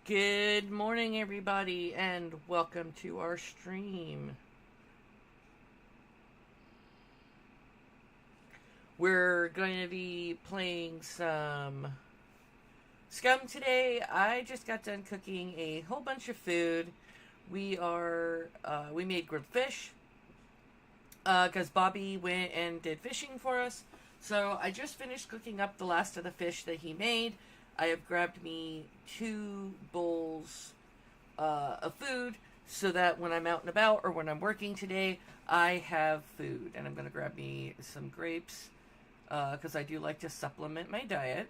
Good morning, everybody, and welcome to our stream. We're going to be playing some Scum today. I just got done cooking a whole bunch of food. We made grilled fish because Bobby went and did fishing for us. So I just finished cooking up the last of the fish that he made. I have grabbed me 2 bowls of food so that when I'm out and about or when I'm working today, I have food. And I'm going to grab me some grapes because I do like to supplement my diet.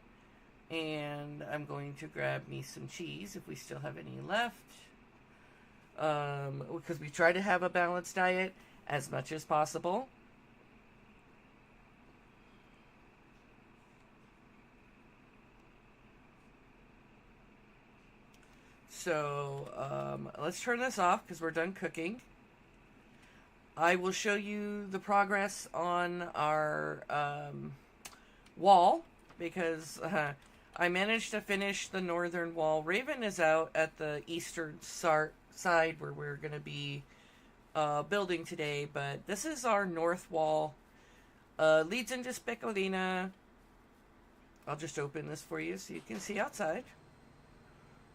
And I'm going to grab me some cheese if we still have any left. Because we try to have a balanced diet as much as possible. So let's turn this off because we're done cooking. I will show you the progress on our wall because I managed to finish the northern wall. Raven is out at the eastern side where we're going to be building today, but this is our north wall. Leads into Specolina. I'll just open this for you so you can see outside.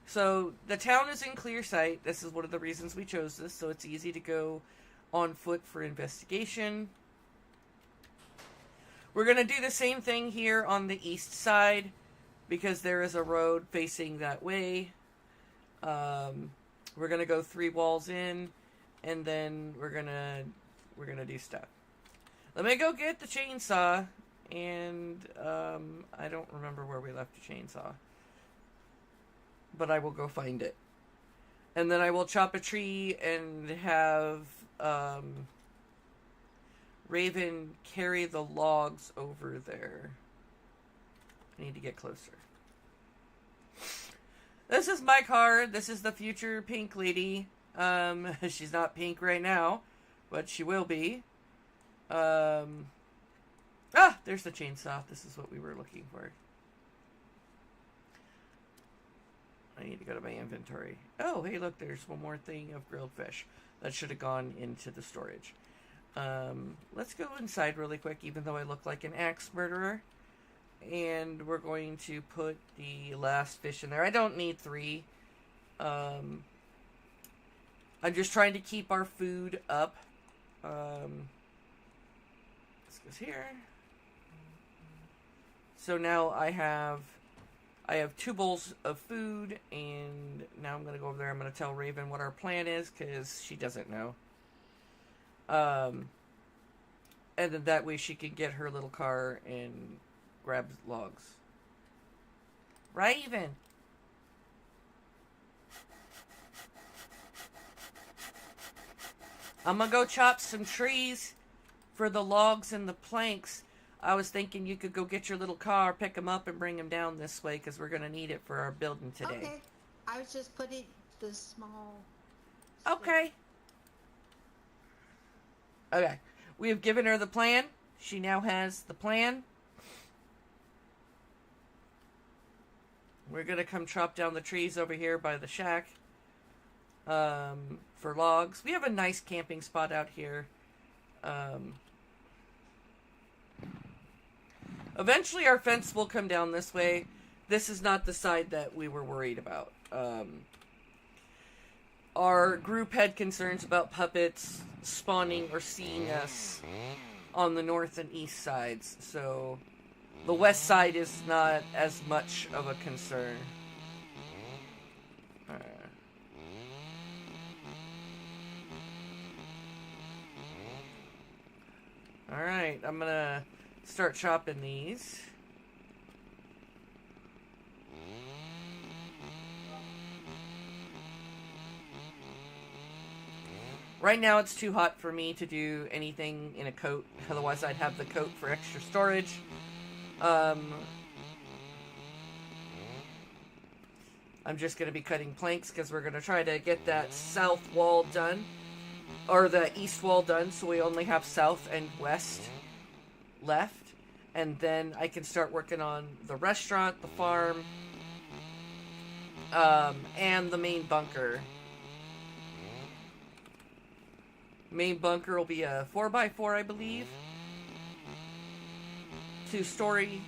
So the town is in clear sight. This is one of the reasons we chose this, so it's easy to go on foot for investigation. We're going to do the same thing here on the east side because there is a road facing that way. We're going to go 3 walls in, and then we're gonna do stuff. Let me go get the chainsaw, and I don't remember where we left the chainsaw, but I will go find it. And then I will chop a tree and have Raven carry the logs over there. I need to get closer. This is my car. This is the future pink lady. She's not pink right now, but she will be. There's the chainsaw. This is what we were looking for. I need to go to my inventory. Oh, hey, look, there's one more thing of grilled fish. That should have gone into the storage. Let's go inside really quick, even though I look like an axe murderer. And we're going to put the last fish in there. I don't need 3. I'm just trying to keep our food up. This goes here. So now I have 2 bowls of food, and now I'm going to go over there. I'm going to tell Raven what our plan is, because she doesn't know. And then that way she can get her little car and grab logs. Raven! I'm going to go chop some trees for the logs and the planks. I was thinking you could go get your little car, pick them up, and bring them down this way because we're going to need it for our building today. Okay. I was just putting the small... Okay. Okay. We have given her the plan. She now has the plan. We're going to come chop down the trees over here by the shack for logs. We have a nice camping spot out here. Eventually our fence will come down this way. This is not the side that we were worried about. Our group had concerns about puppets spawning or seeing us on the north and east sides, so the west side is not as much of a concern. Alright, I'm gonna start chopping these. Right now it's too hot for me to do anything in a coat, otherwise I'd have the coat for extra storage. I'm just going to be cutting planks because we're going to try to get that south wall done, or the east wall done, so we only have south and west left. And then I can start working on the restaurant, the farm, and the main bunker. Main bunker will be a 4x4, I believe. 2-story.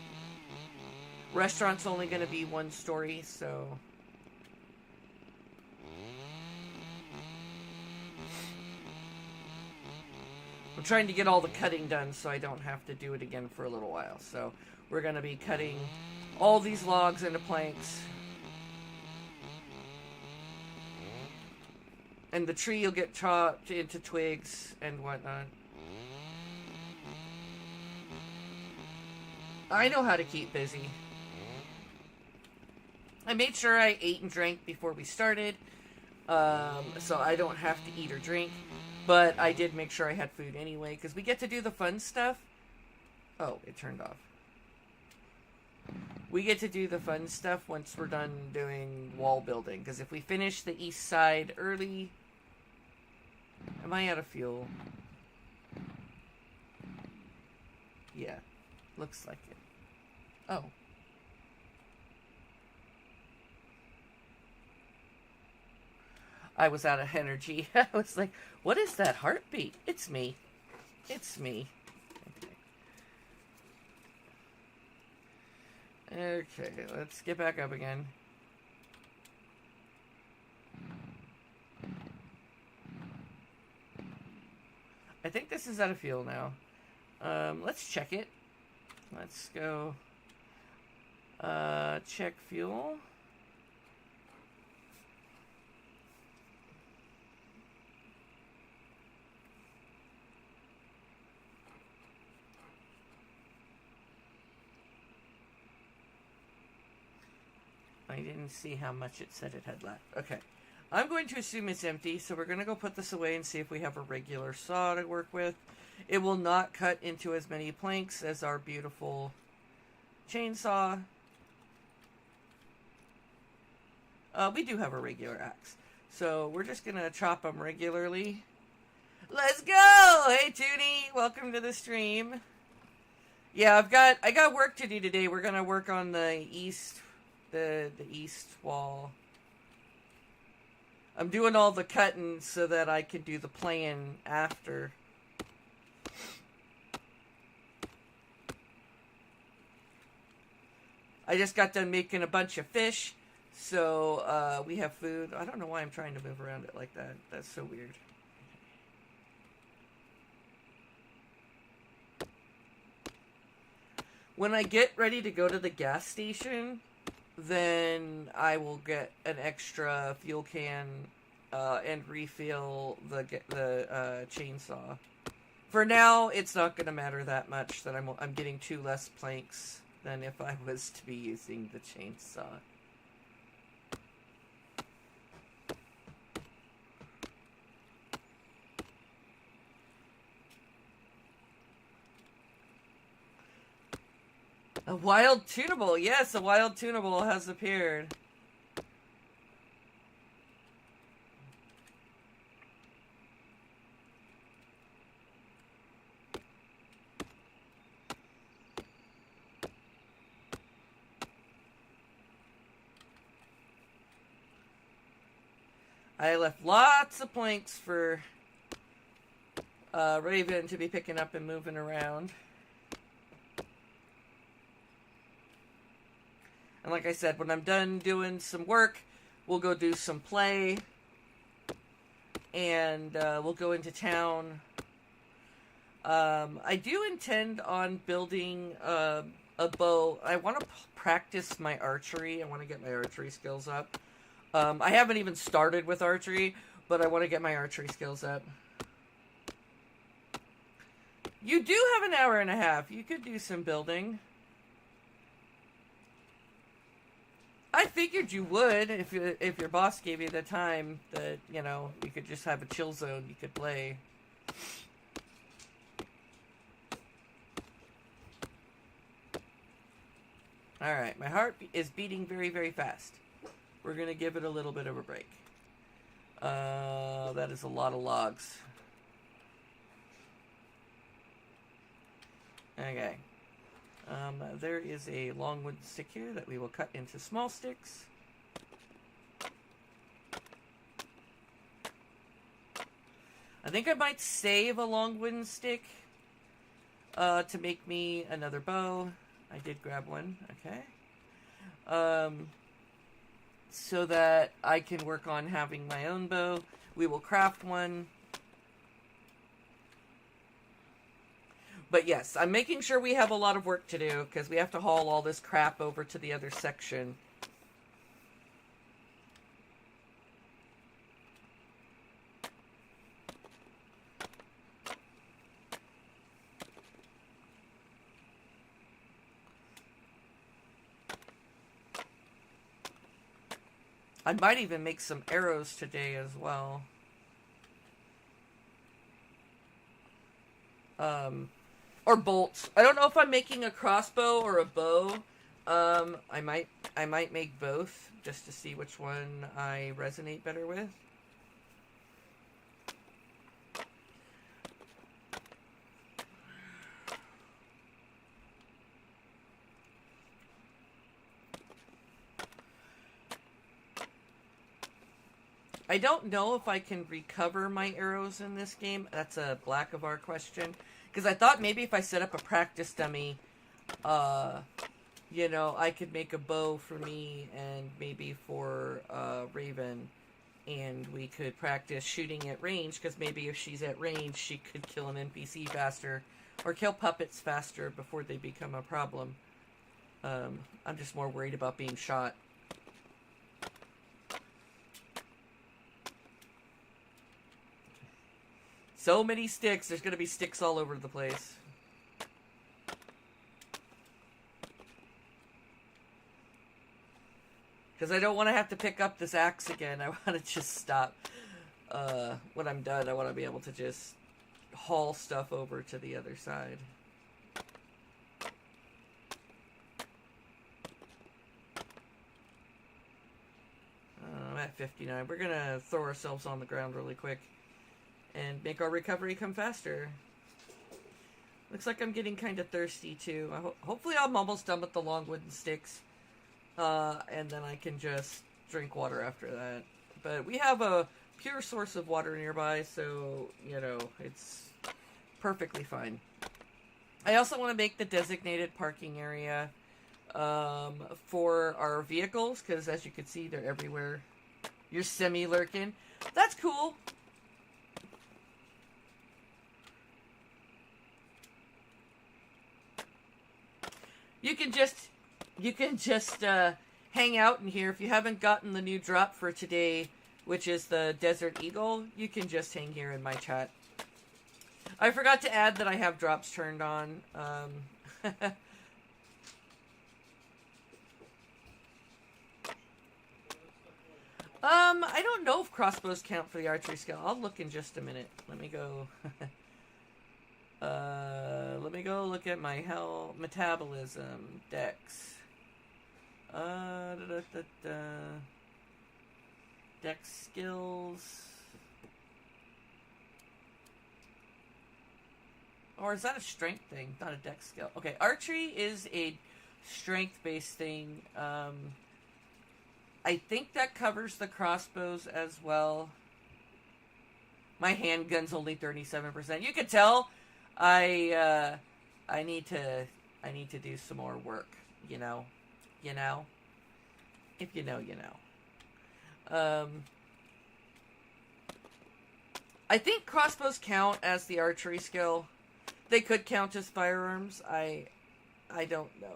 Restaurant's only going to be 1 story, so... I'm trying to get all the cutting done so I don't have to do it again for a little while. So we're going to be cutting all these logs into planks. And the tree will get chopped into twigs and whatnot. I know how to keep busy. I made sure I ate and drank before we started. So I don't have to eat or drink. But I did make sure I had food anyway, because we get to do the fun stuff. Oh, it turned off. We get to do the fun stuff once we're done doing wall building, because if we finish the east side early... Am I out of fuel? Yeah, looks like it. Oh. I was out of energy. I was like, what is that heartbeat? It's me. It's me. Okay, let's get back up again. I think this is out of fuel now. Let's check it. Let's go check fuel. I didn't see how much it said it had left. Okay. I'm going to assume it's empty, so we're going to go put this away and see if we have a regular saw to work with. It will not cut into as many planks as our beautiful chainsaw. We do have a regular axe. So we're just going to chop them regularly. Let's go! Hey, Toonie! Welcome to the stream. Yeah, I got work to do today. We're going to work on the east wall. I'm doing all the cutting so that I can do the plan after. I just got done making a bunch of fish, so we have food. I don't know why I'm trying to move around it like that. That's so weird. When I get ready to go to the gas station, then I will get an extra fuel can and refill the chainsaw. For now, it's not going to matter that much that I'm getting 2 less planks than if I was to be using the chainsaw. A wild tunable. Yes, a wild tunable has appeared. I left lots of planks for Raven to be picking up and moving around. And like I said, when I'm done doing some work, we'll go do some play. And we'll go into town. I do intend on building a bow. I want to practice my archery. I want to get my archery skills up. I haven't even started with archery, but I want to get my archery skills up. You do have an hour and a half. You could do some building. I figured you would if your boss gave you the time that, you know, you could just have a chill zone you could play. Alright, my heart is beating very, very fast. We're going to give it a little bit of a break. That is a lot of logs. Okay. There is a longwood stick here that we will cut into small sticks. I think I might save a long wooden stick to make me another bow. I did grab one. Okay. So that I can work on having my own bow. We will craft one. But yes, I'm making sure we have a lot of work to do because we have to haul all this crap over to the other section. I might even make some arrows today as well. Or bolts. I don't know if I'm making a crossbow or a bow. I might make both just to see which one I resonate better with. I don't know if I can recover my arrows in this game. That's a black of our question. Because I thought maybe if I set up a practice dummy, you know, I could make a bow for me and maybe for Raven. And we could practice shooting at range. Because maybe if she's at range, she could kill an NPC faster. Or kill puppets faster before they become a problem. I'm just more worried about being shot. So many sticks. There's going to be sticks all over the place. Because I don't want to have to pick up this axe again. I want to just stop. When I'm done, I want to be able to just haul stuff over to the other side. I'm at 59. We're going to throw ourselves on the ground really quick. And make our recovery come faster. Looks like I'm getting kind of thirsty too. Hopefully I'm almost done with the long wooden sticks. And then I can just drink water after that. But we have a pure source of water nearby, so, you know, it's perfectly fine. I also want to make the designated parking area for our vehicles, because as you can see, they're everywhere. You're semi-lurking. That's cool. You can just hang out in here. If you haven't gotten the new drop for today, which is the Desert Eagle, you can just hang here in my chat. I forgot to add that I have drops turned on. I don't know if crossbows count for the archery skill. I'll look in just a minute. Let me go. Let me go look at my health, metabolism, dex. Dex skills. Or is that a strength thing? Not a dex skill. Okay, archery is a strength-based thing. I think that covers the crossbows as well. My handgun's only 37%. You can tell I need to do some more work, you know. If you know, you know. I think crossbows count as the archery skill. They could count as firearms. I don't know.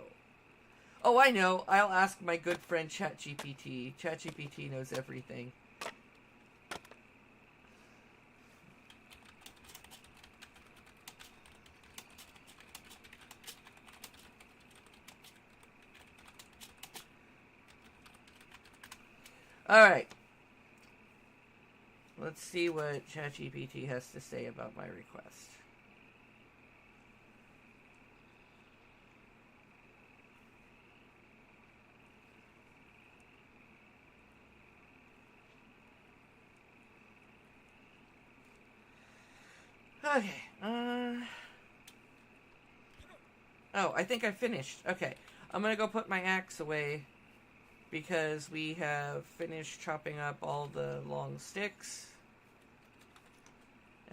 Oh, I know. I'll ask my good friend ChatGPT. ChatGPT knows everything. Alright. Let's see what ChatGPT has to say about my request. Okay. Oh, I think I finished. Okay. I'm gonna go put my axe away because we have finished chopping up all the long sticks.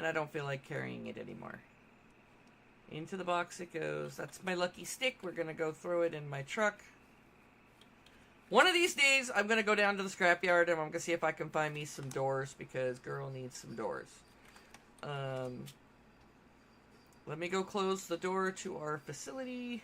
and I don't feel like carrying it anymore. Into the box it goes. That's my lucky stick. We're going to go throw it in my truck. One of these days, I'm going to go down to the scrapyard and I'm going to see if I can find me some doors, because girl needs some doors. Let me go close the door to our facility.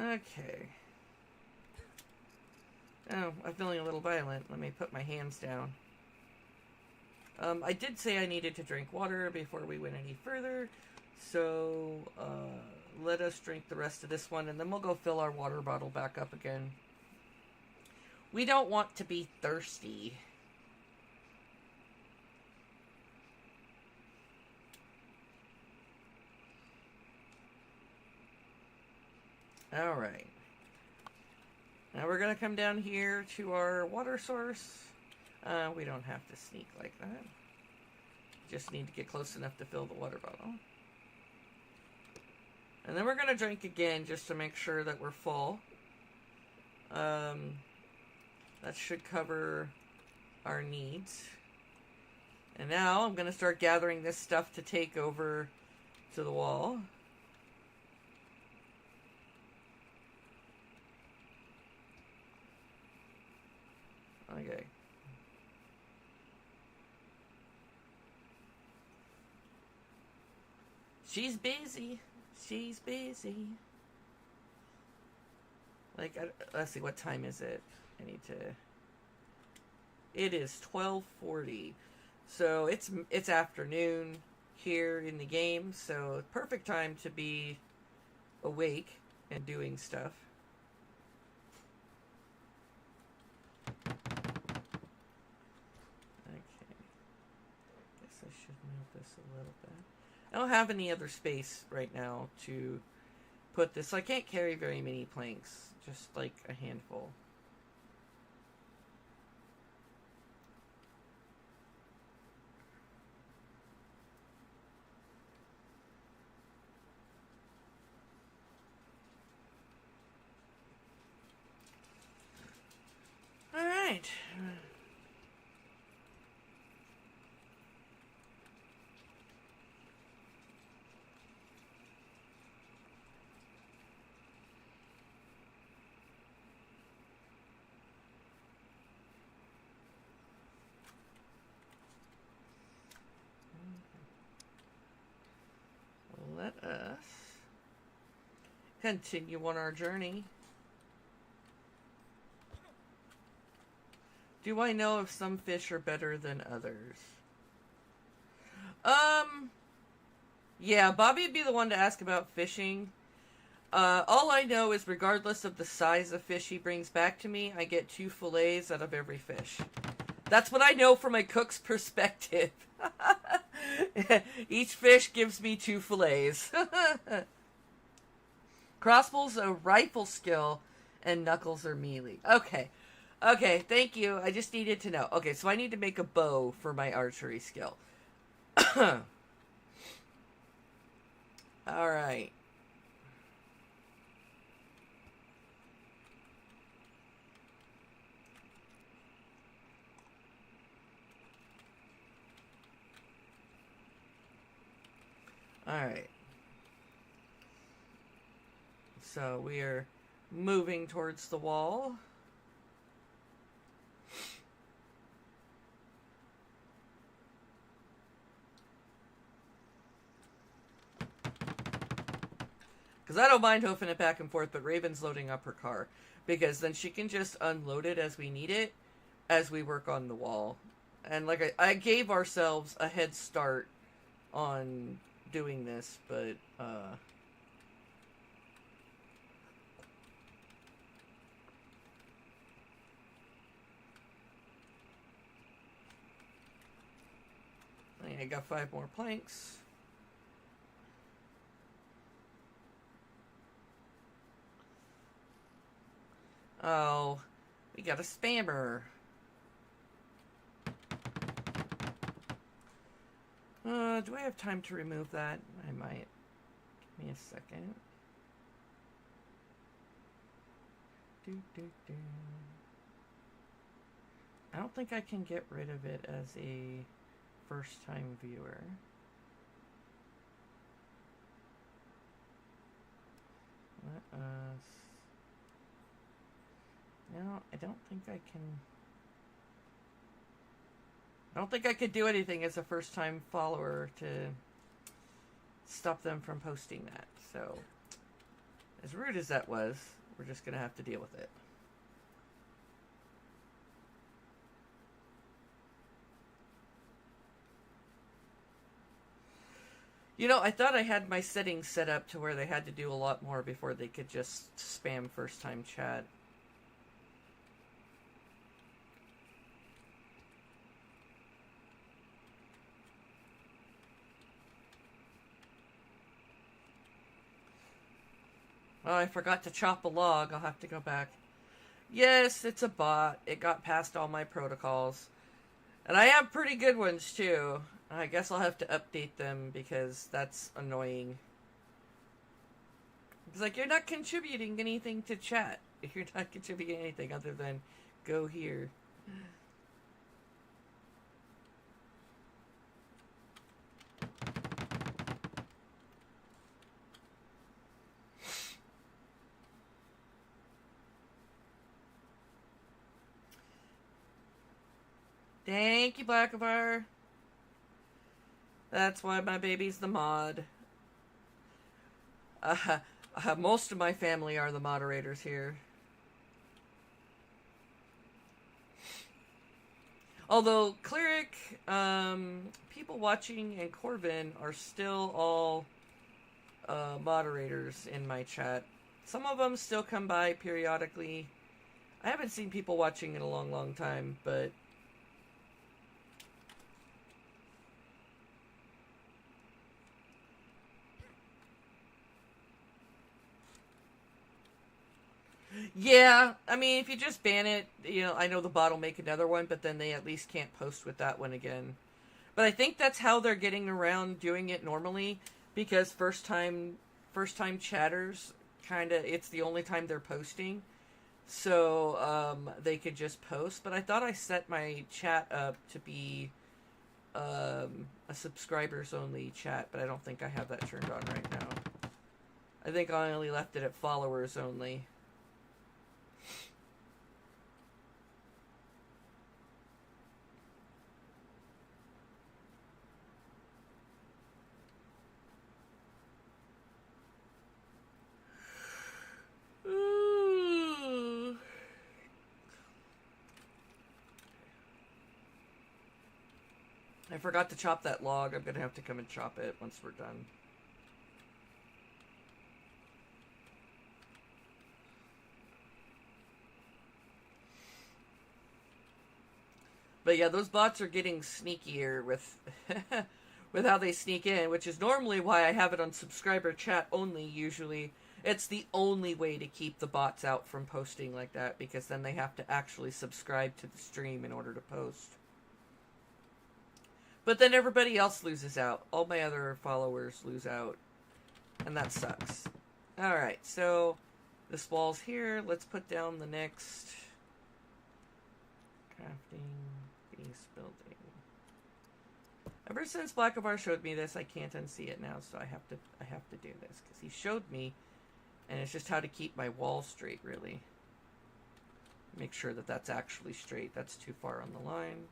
Okay. Oh, I'm feeling a little violent. Let me put my hands down. I did say I needed to drink water before we went any further. So, let us drink the rest of this one, and then we'll go fill our water bottle back up again. We don't want to be thirsty. Alright. Now we're going to come down here to our water source. We don't have to sneak like that. Just need to get close enough to fill the water bottle. And then we're going to drink again just to make sure that we're full. That should cover our needs. And now I'm going to start gathering this stuff to take over to the wall. Okay. She's busy. She's busy. Like, let's see, what time is it? I need to... It is 12:40. So it's afternoon here in the game, so perfect time to be awake and doing stuff. I should move this a little bit. I don't have any other space right now to put this. So I can't carry very many planks, just like a handful. All right. Let us continue on our journey. Do I know if some fish are better than others? Yeah, Bobby would be the one to ask about fishing. All I know is regardless of the size of fish he brings back to me, I get 2 fillets out of every fish. That's what I know from a cook's perspective. Each fish gives me 2 fillets. Crossbow's a rifle skill, and knuckles are melee. Okay. Okay, thank you. I just needed to know. Okay, so I need to make a bow for my archery skill. Alright. Alright. So we are moving towards the wall. Because I don't mind hoofing it back and forth, but Raven's loading up her car. Because then she can just unload it as we need it, as we work on the wall. And like I gave ourselves a head start on doing this, but I got 5 more planks. Oh, we got a spammer. Do I have time to remove that? I might. Give me a second. I don't think I can get rid of it as a first-time viewer. Let us... No, I don't think I can... I don't think I could do anything as a first-time follower to stop them from posting that. So, as rude as that was, we're just going to have to deal with it. You know, I thought I had my settings set up to where they had to do a lot more before they could just spam first-time chat. Oh, I forgot to chop a log. I'll have to go back. Yes, it's a bot. It got past all my protocols. And I have pretty good ones, too. I guess I'll have to update them because that's annoying. It's like, you're not contributing anything to chat. You're not contributing anything other than go here. Thank you, Blackavar. That's why my baby's the mod. Most of my family are the moderators here. Although Cleric, people watching, and Corbin are still all moderators in my chat. Some of them still come by periodically. I haven't seen people watching in a long, long time, but... Yeah, I mean, if you just ban it, you know, I know the bot will make another one, but then they at least can't post with that one again. But I think that's how they're getting around doing it normally, because first time chatters, it's the only time they're posting. So, they could just post. But I thought I set my chat up to be, a subscribers only chat, but I don't think I have that turned on right now. I think I only left it at followers only. I forgot to chop that log. I'm gonna have to come and chop it once we're done. But yeah, those bots are getting sneakier with with how they sneak in, which is normally why I have it on subscriber chat only usually. It's the only way to keep the bots out from posting like that, because then they have to actually subscribe to the stream in order to post. But then everybody else loses out. All my other followers lose out. And that sucks. Alright, so this wall's here. Let's put down the next crafting base building. Ever since Blackavar showed me this, I can't unsee it now, so I have to do this, because he showed me, and it's just how to keep my wall straight, really. Make sure that that's actually straight. That's too far on the line.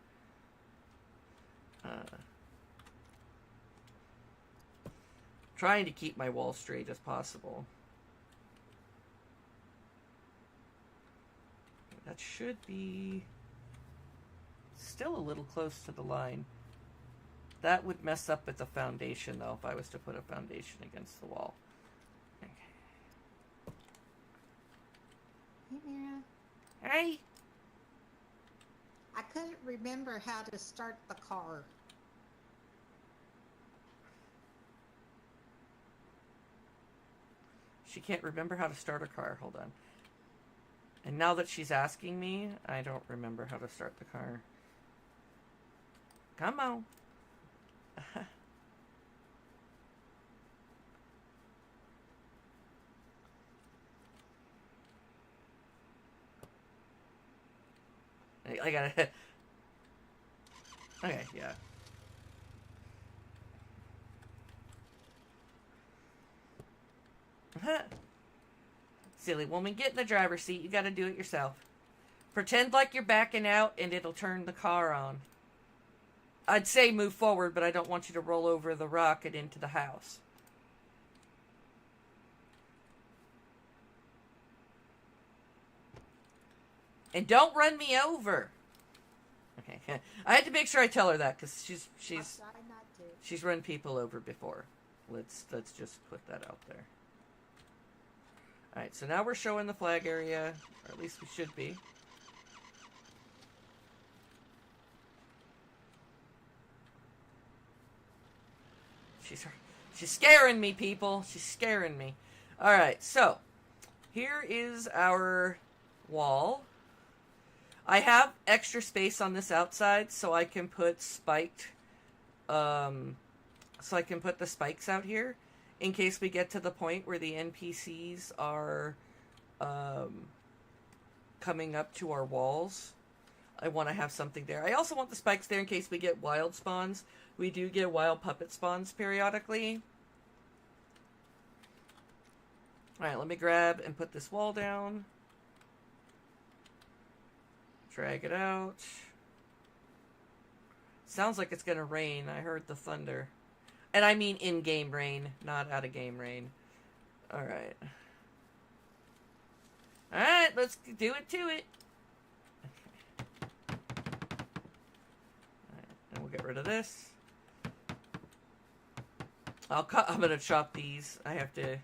Trying to keep my wall straight as possible. That should be still a little close to the line. That would mess up with the foundation, though, if I was to put a foundation against the wall. Okay. Hey, Mira. Hey! I couldn't remember how to start the car. She can't remember how to start a car. Hold on. And now that she's asking me, I don't remember how to start the car. Come on. I gotta... Okay, yeah. Silly woman, get in the driver's seat. You gotta do it yourself. Pretend like you're backing out and it'll turn the car on. I'd say move forward, but I don't want you to roll over the rocket into the house. And don't run me over. Okay, I had to make sure I tell her that because she's run people over before. Let's just put that out there. All right, so now we're showing the flag area, or at least we should be. She's scaring me, people. She's scaring me. All right, so here is our wall. I have extra space on this outside, so I can put spiked, so I can put the spikes out here in case we get to the point where the NPCs are coming up to our walls. I want to have something there. I also want the spikes there in case we get wild spawns. We do get wild puppet spawns periodically. Alright, let me grab and put this wall down. Drag it out. Sounds like it's gonna rain. I heard the thunder. And I mean in-game rain, not out-of-game rain. Alright. Alright, let's do it to it. Alright, and we'll get rid of this. I'm gonna chop these. I have to...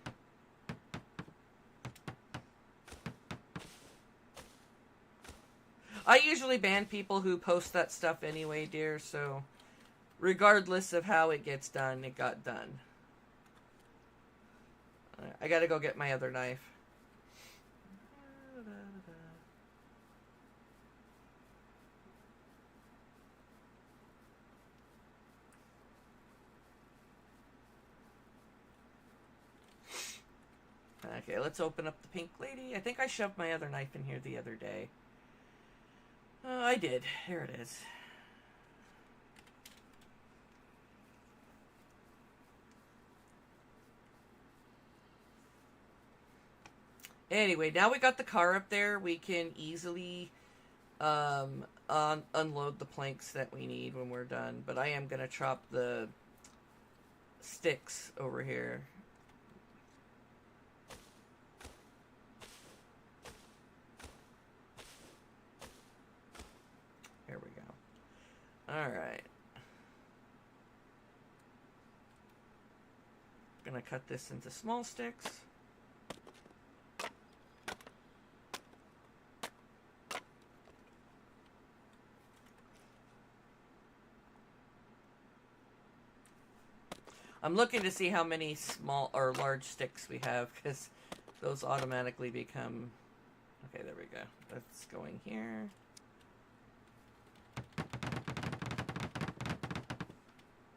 I usually ban people who post that stuff anyway, dear, so regardless of how it gets done, it got done. I gotta go get my other knife. Okay, let's open up the pink lady. I think I shoved my other knife in here the other day. I did. Here it is. Anyway, now we got the car up there, we can easily unload the planks that we need when we're done. But I am going to chop the sticks over here. There we go. Alright. Gonna cut this into small sticks. I'm looking to see how many small or large sticks we have, because those automatically become... Okay, there we go. That's going here.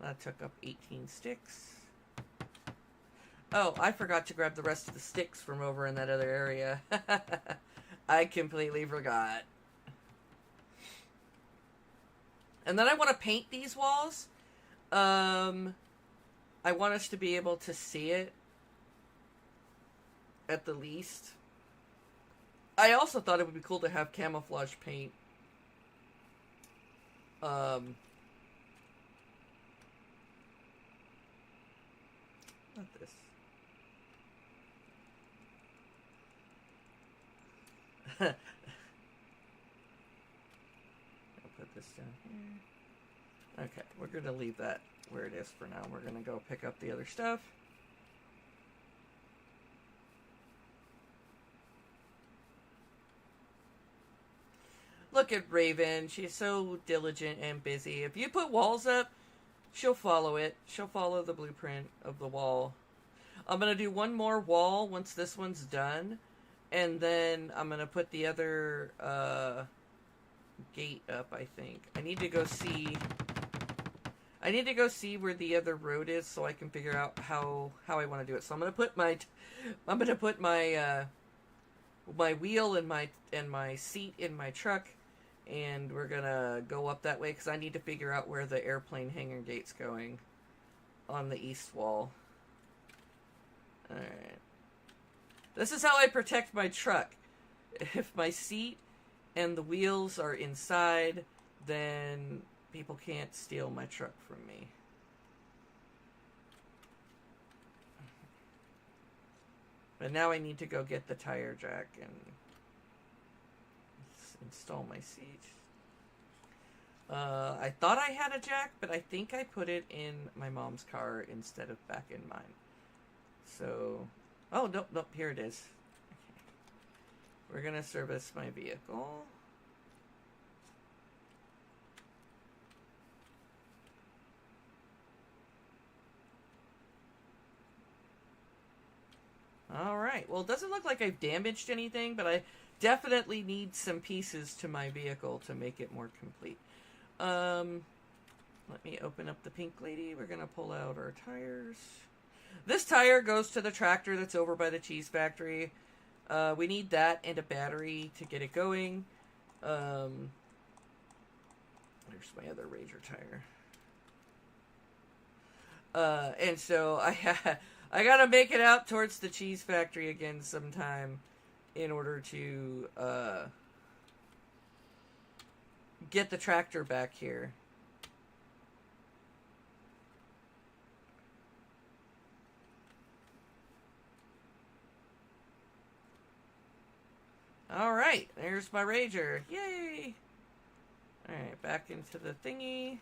That took up 18 sticks. Oh, I forgot to grab the rest of the sticks from over in that other area. I completely forgot. And then I want to paint these walls. I want us to be able to see it, at the least. I also thought it would be cool to have camouflage paint. Not this. I'll put this down here. Okay, we're going to leave that where it is for now. We're going to go pick up the other stuff. Look at Raven. She's so diligent and busy. If you put walls up, she'll follow it. She'll follow the blueprint of the wall. I'm going to do one more wall once this one's done. And then I'm going to put the other gate up, I think. I need to go see where the other road is so I can figure out how I want to do it. So I'm going to put my my wheel and my seat in my truck, and we're going to go up that way cuz I need to figure out where the airplane hangar gate's going on the east wall. All right. This is how I protect my truck. If my seat and the wheels are inside, then people can't steal my truck from me. But now I need to go get the tire jack and install my seat. I thought I had a jack, but I think I put it in my mom's car instead of back in mine. So, oh, nope, here it is. Okay. We're gonna service my vehicle. Alright, well, it doesn't look like I've damaged anything, but I definitely need some pieces to my vehicle to make it more complete. Let me open up the pink lady. We're gonna pull out our tires. This tire goes to the tractor that's over by the cheese factory. We need that and a battery to get it going. There's my other Ranger tire. And so I gotta make it out towards the cheese factory again sometime in order to get the tractor back here. Alright, there's my Ranger. Yay! Alright, back into the thingy.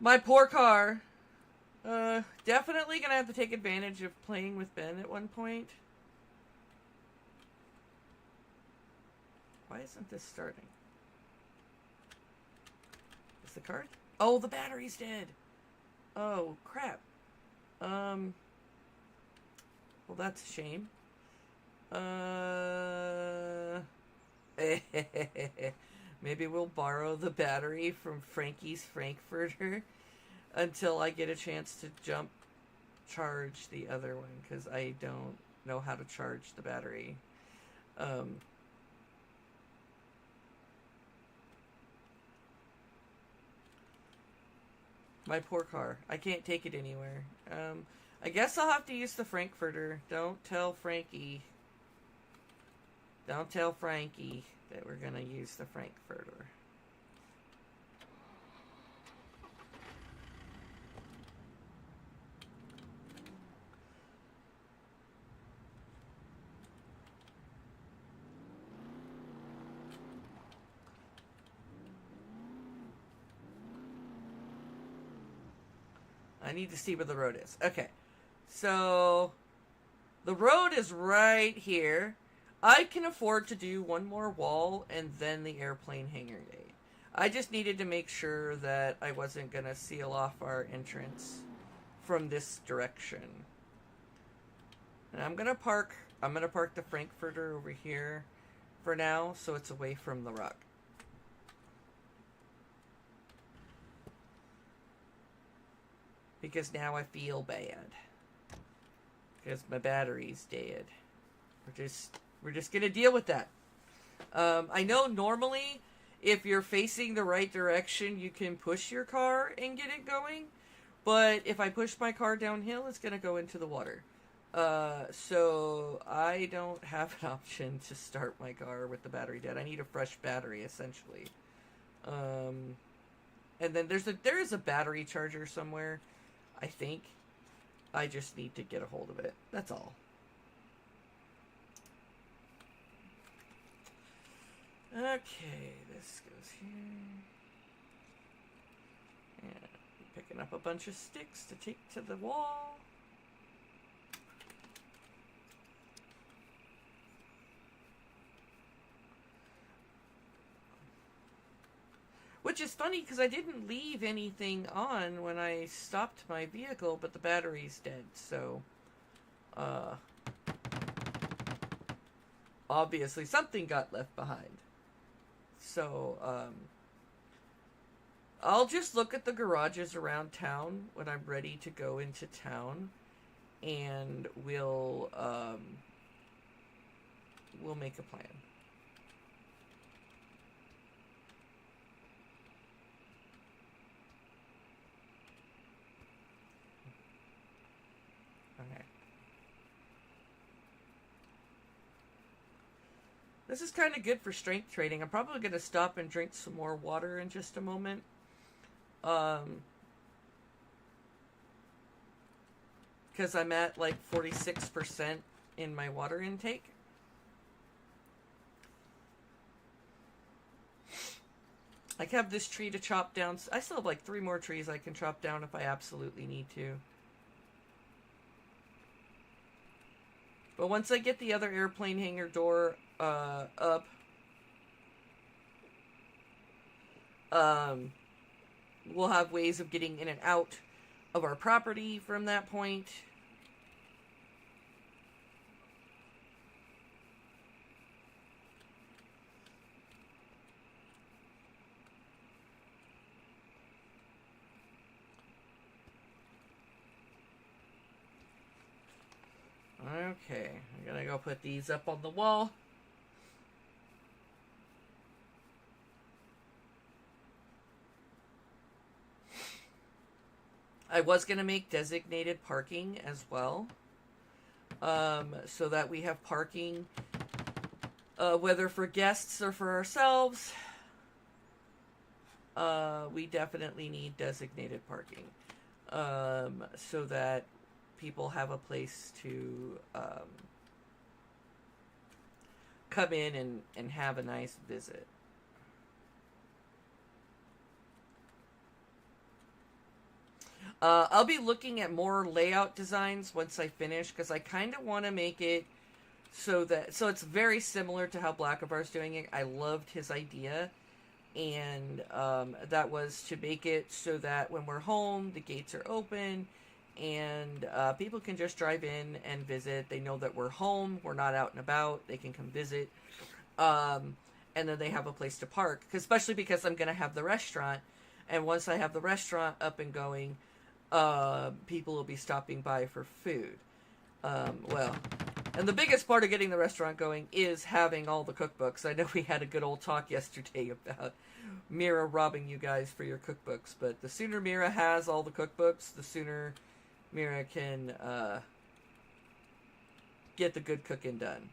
My poor car. Definitely gonna have to take advantage of playing with Ben at one point. Why isn't this starting? Is the card? Oh, the battery's dead! Oh, crap. Well, that's a shame. Maybe we'll borrow the battery from Frankie's Frankfurter until I get a chance to jump charge the other one, because I don't know how to charge the battery. My poor car. I can't take it anywhere. I guess I'll have to use the Frankfurter. Don't tell Frankie. Don't tell Frankie that we're gonna use the Frankfurter. I need to see where the road is. Okay. So, the road is right here. I can afford to do one more wall and then the airplane hangar gate. I just needed to make sure that I wasn't going to seal off our entrance from this direction. And I'm going to park the Frankfurter over here for now so it's away from the rock. Because now I feel bad. Because my battery's dead. We're just gonna deal with that. I know normally if you're facing the right direction, you can push your car and get it going. But if I push my car downhill, it's gonna go into the water. So I don't have an option to start my car with the battery dead. I need a fresh battery, essentially. And then there is a battery charger somewhere, I think. I just need to get a hold of it. That's all. Okay, this goes here. And picking up a bunch of sticks to take to the wall. Which is funny because I didn't leave anything on when I stopped my vehicle, but the battery's dead, so obviously something got left behind. So, I'll just look at the garages around town when I'm ready to go into town, and we'll make a plan. Okay. This is kind of good for strength training. I'm probably going to stop and drink some more water in just a moment. Because I'm at like 46% in my water intake. I have this tree to chop down. I still have like 3 more trees I can chop down if I absolutely need to. But once I get the other airplane hangar door up, we'll have ways of getting in and out of our property from that point. Okay, I'm gonna go put these up on the wall. I was gonna make designated parking as well, so that we have parking, whether for guests or for ourselves. We definitely need designated parking, so that people have a place to come in and have a nice visit. I'll be looking at more layout designs once I finish, because I kind of want to make it so it's very similar to how Blackabar's doing it. I loved his idea, and that was to make it so that when we're home, the gates are open, and people can just drive in and visit. They know that we're home, we're not out and about, they can come visit, and then they have a place to park, especially because I'm going to have the restaurant, and once I have the restaurant up and going, people will be stopping by for food. And the biggest part of getting the restaurant going is having all the cookbooks. I know we had a good old talk yesterday about Mira robbing you guys for your cookbooks, but the sooner Mira has all the cookbooks, the sooner Mira can get the good cooking done.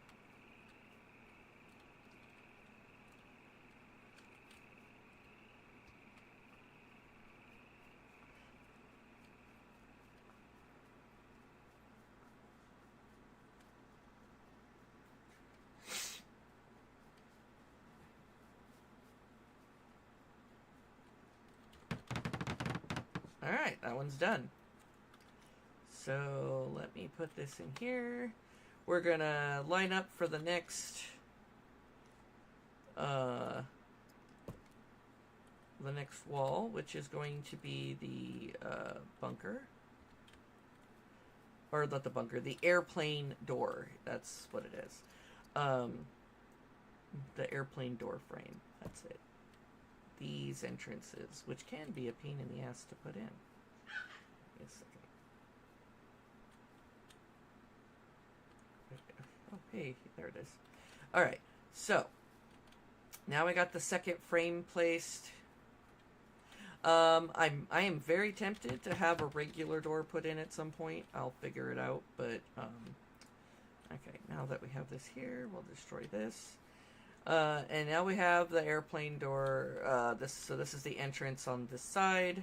Alright, that one's done. So let me put this in here. We're gonna line up for the next wall, which is going to be the bunker. Or not the bunker, the airplane door. That's what it is. The airplane door frame. That's it. These entrances, which can be a pain in the ass to put in. Wait a second. Oh, hey, there it is. Alright, so now I got the second frame placed. I am very tempted to have a regular door put in at some point. I'll figure it out, but okay, now that we have this here, we'll destroy this. And now we have the airplane door. This is the entrance on this side.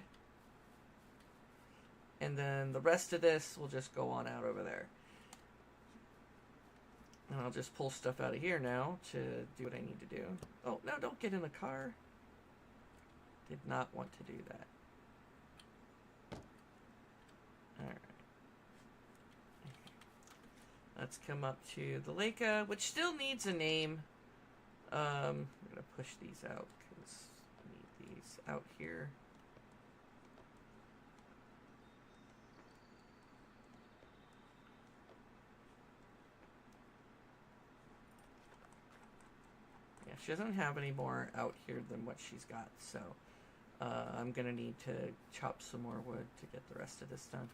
And then the rest of this will just go on out over there. And I'll just pull stuff out of here now to do what I need to do. Oh, no, don't get in the car. Did not want to do that. Alright. Let's come up to the Leica, which still needs a name. I'm going to push these out because I need these out here. she doesn't have any more out here than what she's got, so I'm gonna need to chop some more wood to get the rest of this done.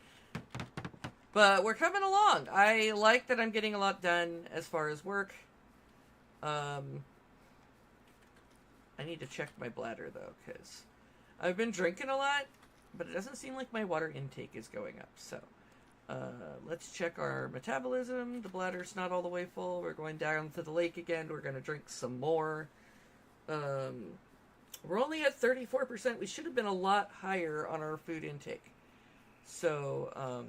But we're coming along. I like that I'm getting a lot done as far as work. I need to check my bladder, though, because I've been drinking a lot, but it doesn't seem like my water intake is going up. So let's check our metabolism. The bladder's not all the way full. We're going down to the lake again. We're going to drink some more. We're only at 34%. We should have been a lot higher on our food intake. So,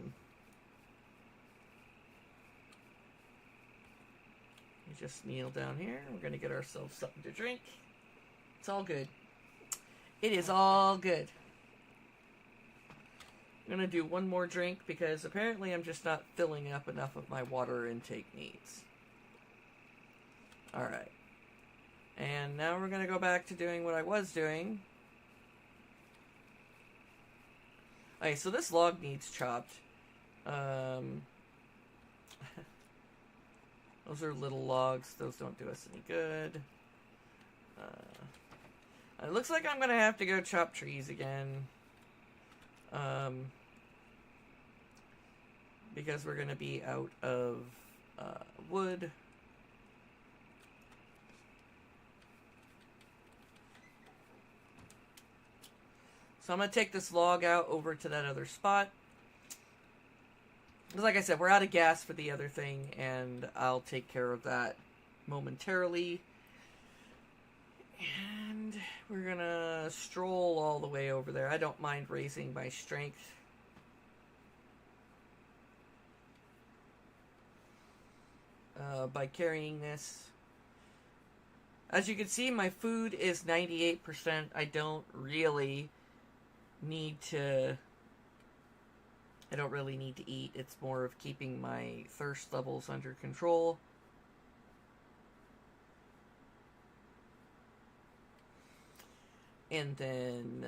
we just kneel down here. We're going to get ourselves something to drink. It's all good. It is all good. I'm going to do one more drink because apparently I'm just not filling up enough of my water intake needs. Alright. And now we're going to go back to doing what I was doing. Okay, so this log needs chopped. Those are little logs. Those don't do us any good. It looks like I'm going to have to go chop trees again. Because we're going to be out of wood. So I'm going to take this log out over to that other spot. Because like I said, we're out of gas for the other thing, and I'll take care of that momentarily. And we're going to stroll all the way over there. I don't mind raising my strength. By carrying this. As you can see, my food is 98%. I don't really need to eat. It's more of keeping my thirst levels under control. And then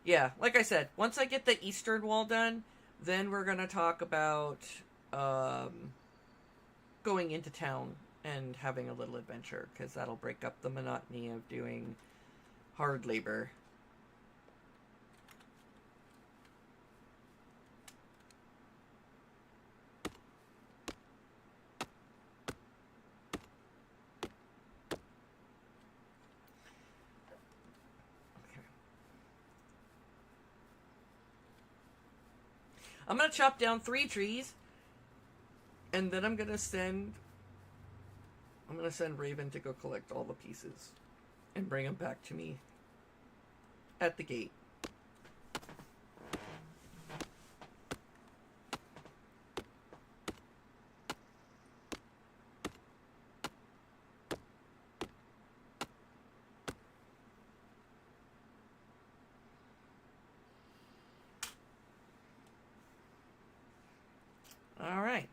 yeah, like I said, once I get the eastern wall done, then we're gonna talk about going into town and having a little adventure, because that'll break up the monotony of doing hard labor. I'm going to chop down 3 trees, and then I'm going to send Raven to go collect all the pieces and bring them back to me at the gate. All right.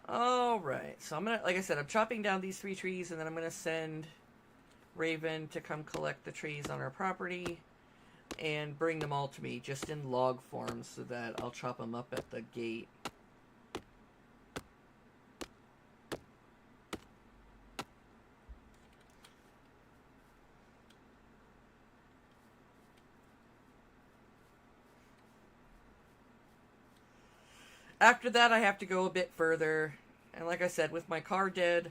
All right. So I'm gonna, like I said, I'm chopping down these 3 trees, and then I'm gonna send Raven to come collect the trees on our property and bring them all to me just in log form so that I'll chop them up at the gate. After that, I have to go a bit further, and like I said, with my car dead,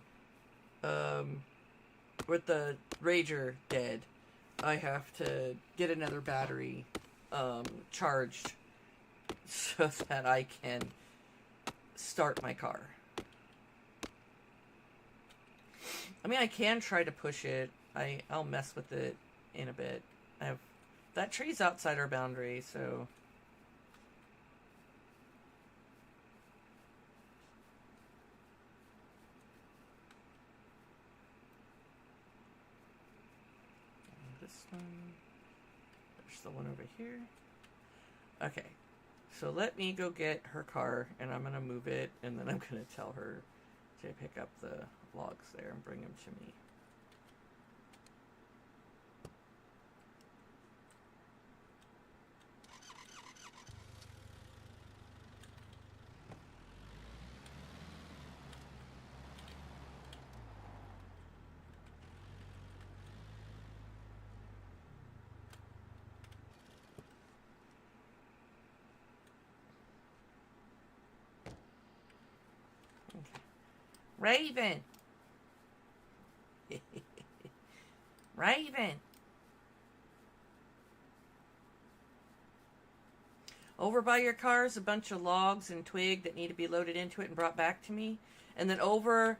with the Rager dead, I have to get another battery charged so that I can start my car. I mean, I can try to push it. I'll mess with it in a bit. That tree's outside our boundary, so... This one. There's the one over here. Okay. So let me go get her car, and I'm going to move it, and then I'm going to tell her to pick up the logs there and bring them to me. Raven! Raven! Over by your car is a bunch of logs and twig that need to be loaded into it and brought back to me. And then over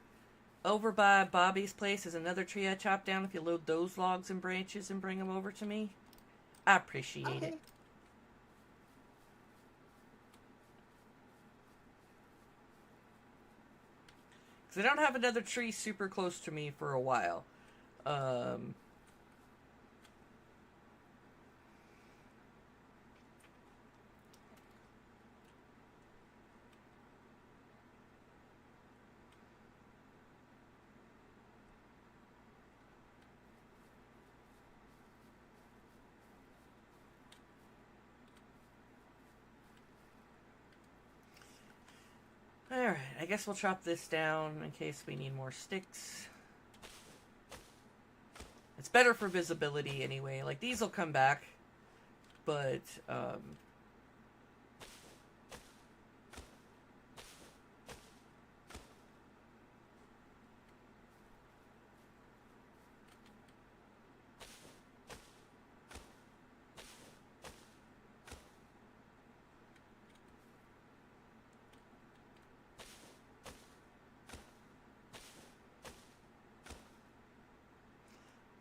by Bobby's place is another tree I chopped down. If you load those logs and branches and bring them over to me, I appreciate it. Because I don't have another tree super close to me for a while. Alright, I guess we'll chop this down in case we need more sticks. It's better for visibility anyway. Like, these will come back, but,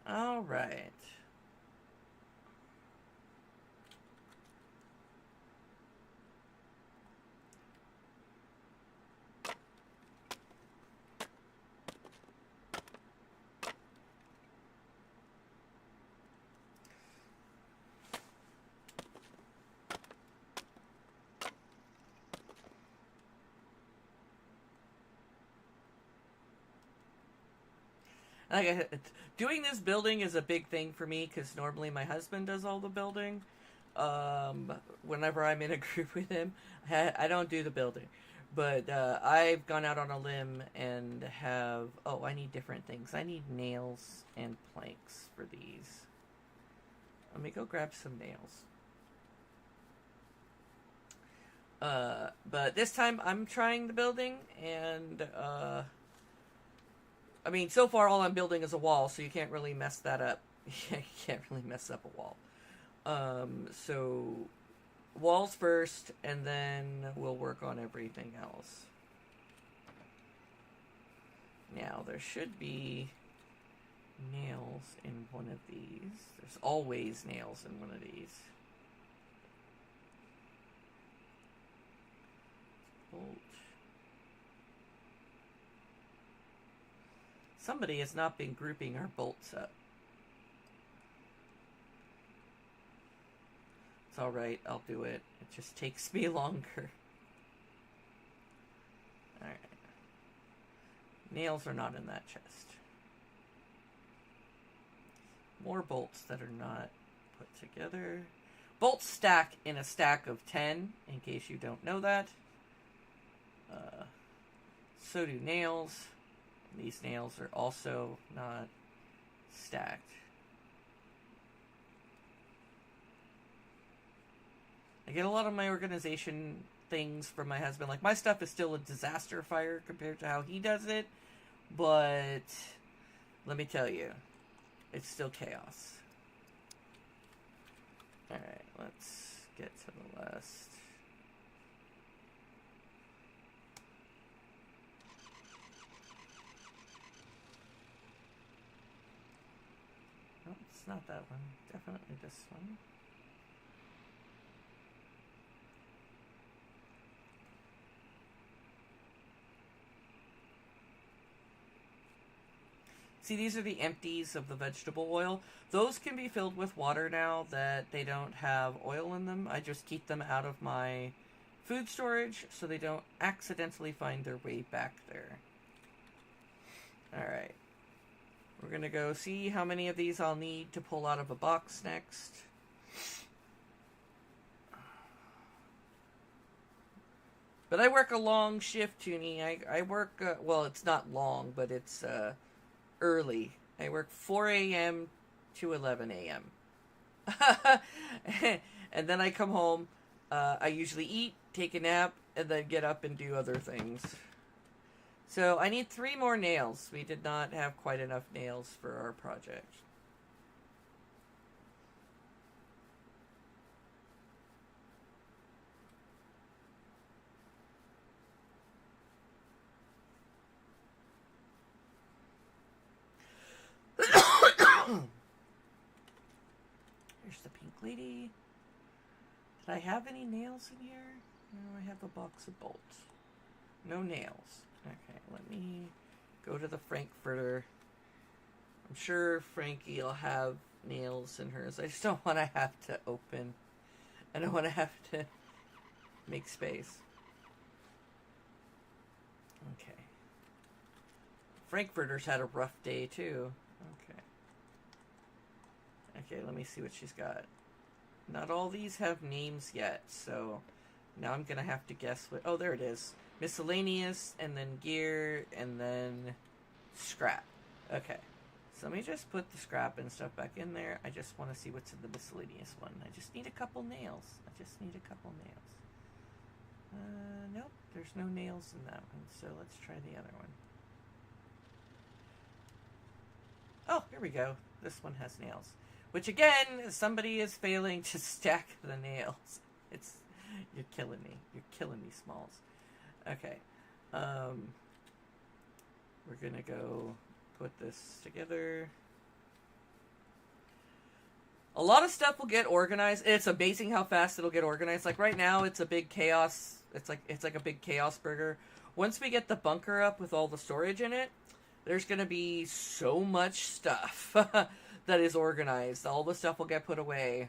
all right. Like, doing this building is a big thing for me because normally my husband does all the building. Whenever I'm in a group with him, I don't do the building. But I've gone out on a limb and have... Oh, I need different things. I need nails and planks for these. Let me go grab some nails. But this time I'm trying the building, and I mean, so far all I'm building is a wall, so you can't really mess that up. You can't really mess up a wall. So walls first, and then we'll work on everything else. Now, there should be nails in one of these. There's always nails in one of these. Bolt. Somebody has not been grouping our bolts up. It's alright, I'll do it. It just takes me longer. Alright. Nails are not in that chest. More bolts that are not put together. Bolts stack in a stack of 10, in case you don't know that. So do nails. These nails are also not stacked. I get a lot of my organization things from my husband. Like, my stuff is still a disaster fire compared to how he does it. But let me tell you, it's still chaos. Alright, let's get to the last. No, it's not that one. Definitely this one. See, these are the empties of the vegetable oil. Those can be filled with water now that they don't have oil in them. I just keep them out of my food storage so they don't accidentally find their way back there. Alright. We're going to go see how many of these I'll need to pull out of a box next. But I work a long shift, Toonie. I work, well, it's not long, but it's early. I work 4 a.m. to 11 a.m. And then I come home. I usually eat, take a nap, and then get up and do other things. So I need 3 more nails. We did not have quite enough nails for our project. Here's the pink lady. Did I have any nails in here? No, I have a box of bolts. No nails. Okay, let me go to the Frankfurter. I'm sure Frankie will have nails in hers. I just don't want to have to open. I don't want to have to make space. Okay. Frankfurter's had a rough day, too. Okay. Okay, let me see what she's got. Not all these have names yet, so now I'm going to have to guess what... Oh, there it is. Miscellaneous, and then gear, and then scrap. Okay. So let me just put the scrap and stuff back in there. I just want to see what's in the miscellaneous one. I just need a couple nails. Nope. There's no nails in that one, so let's try the other one. Oh, here we go. This one has nails. Which, again, somebody is failing to stack the nails. You're killing me. You're killing me, Smalls. Okay. We're gonna go put this together. A lot of stuff will get organized. It's amazing how fast it'll get organized. Like right now, it's a big chaos. It's like a big chaos burger. Once we get the bunker up with all the storage in it, there's gonna be so much stuff that is organized. All the stuff will get put away.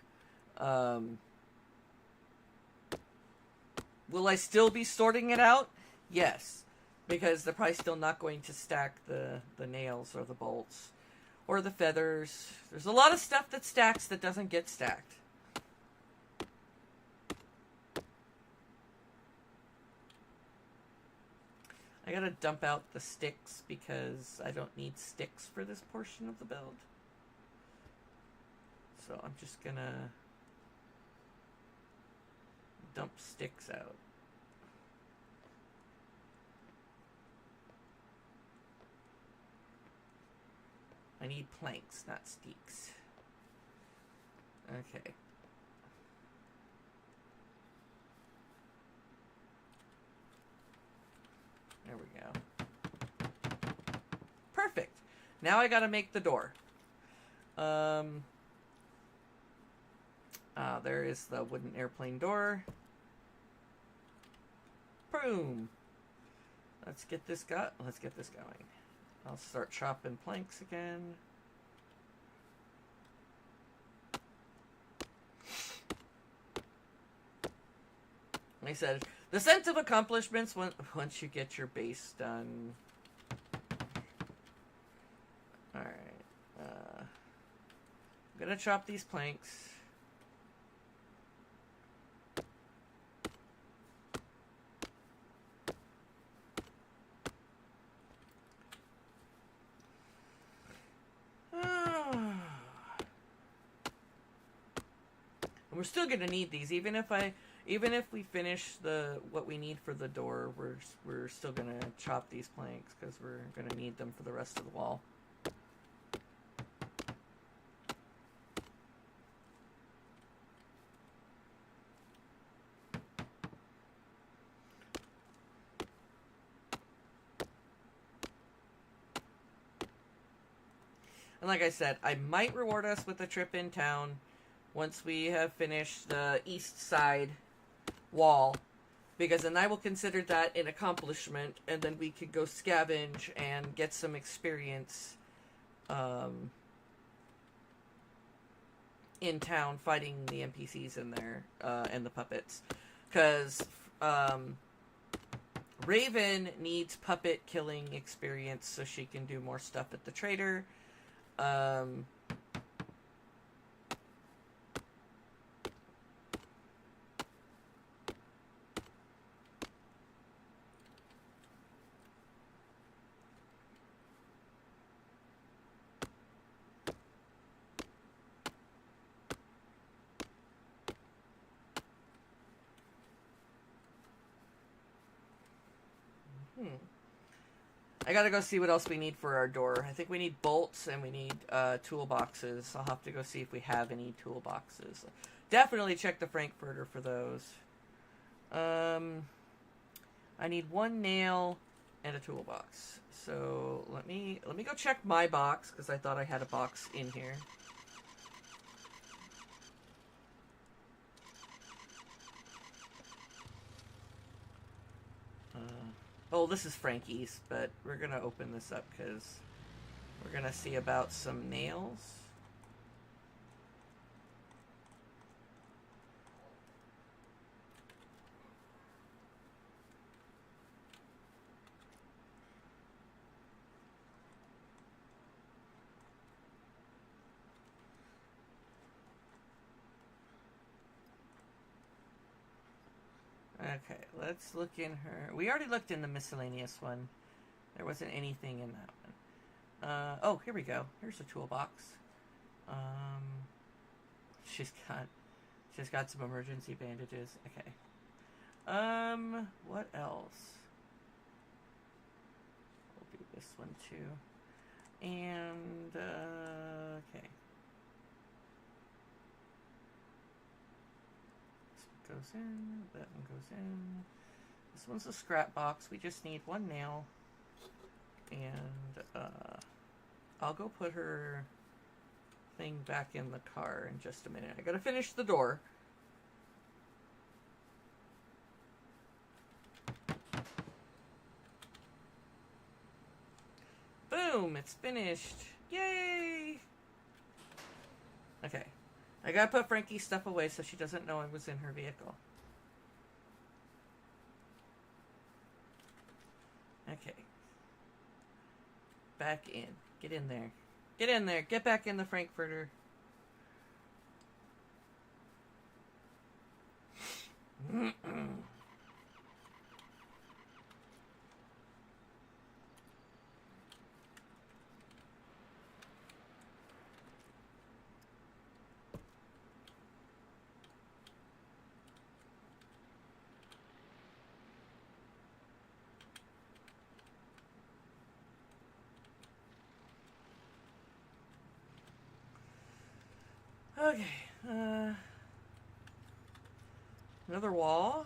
Will I still be sorting it out? Yes. Because they're probably still not going to stack the nails or the bolts. Or the feathers. There's a lot of stuff that stacks that doesn't get stacked. I gotta dump out the sticks because I don't need sticks for this portion of the build. So I'm just gonna dump sticks out. I need planks, not sticks. Okay. There we go. Perfect. Now I gotta make the door. There is the wooden airplane door. Boom. Let's get this going. I'll start chopping planks again. Like I said, the sense of accomplishments once you get your base done. Alright. I'm gonna chop these planks. We're still gonna need these, even if we finish what we need for the door. We're still gonna chop these planks because we're gonna need them for the rest of the wall. And like I said, I might reward us with a trip in town once we have finished the east side wall, because then I will consider that an accomplishment, and then we could go scavenge and get some experience um, in town fighting the NPCs in there and the puppets, because Raven needs puppet killing experience so she can do more stuff at the trader. I gotta go see what else we need for our door. I think we need bolts and we need toolboxes. I'll have to go see if we have any toolboxes. Definitely check the Frankfurter for those. I need one nail and a toolbox. So let me go check my box, because I thought I had a box in here. Oh, this is Frankie's, but we're gonna open this up because we're gonna see about some nails. Okay, let's look in her. We already looked in the miscellaneous one. There wasn't anything in that one. Oh, here we go. Here's a toolbox. She's got some emergency bandages. Okay. What else? We'll do this one too. And, okay. Goes in, that one goes in. This one's a scrap box. We just need one nail. And I'll go put her thing back in the car in just a minute. I gotta finish the door. Boom! It's finished. Yay! Okay. I gotta put Frankie's stuff away so she doesn't know I was in her vehicle. Okay. Back in. Get in there. Get in there. Get back in the Frankfurter. Okay, another wall.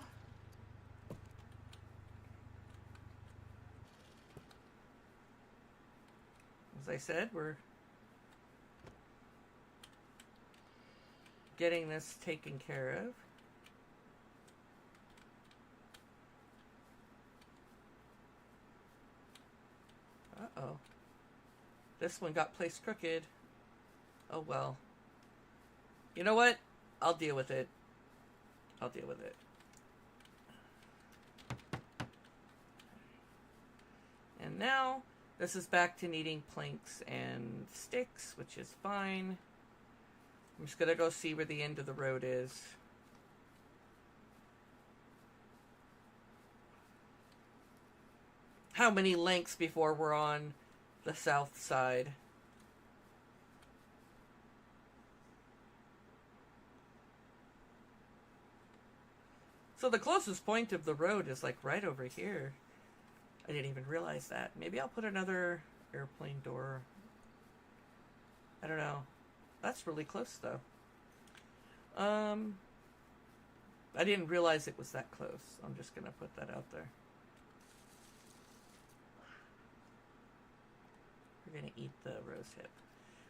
As I said, we're getting this taken care of. Uh-oh. This one got placed crooked. Oh well. You know what? I'll deal with it. I'll deal with it. And now, this is back to needing planks and sticks, which is fine. I'm just gonna go see where the end of the road is. How many lengths before we're on the south side? So the closest point of the road is like right over here. I didn't even realize that. Maybe I'll put another airplane door. I don't know. That's really close though. I didn't realize it was that close. I'm just gonna put that out there. We're gonna eat the rosehip.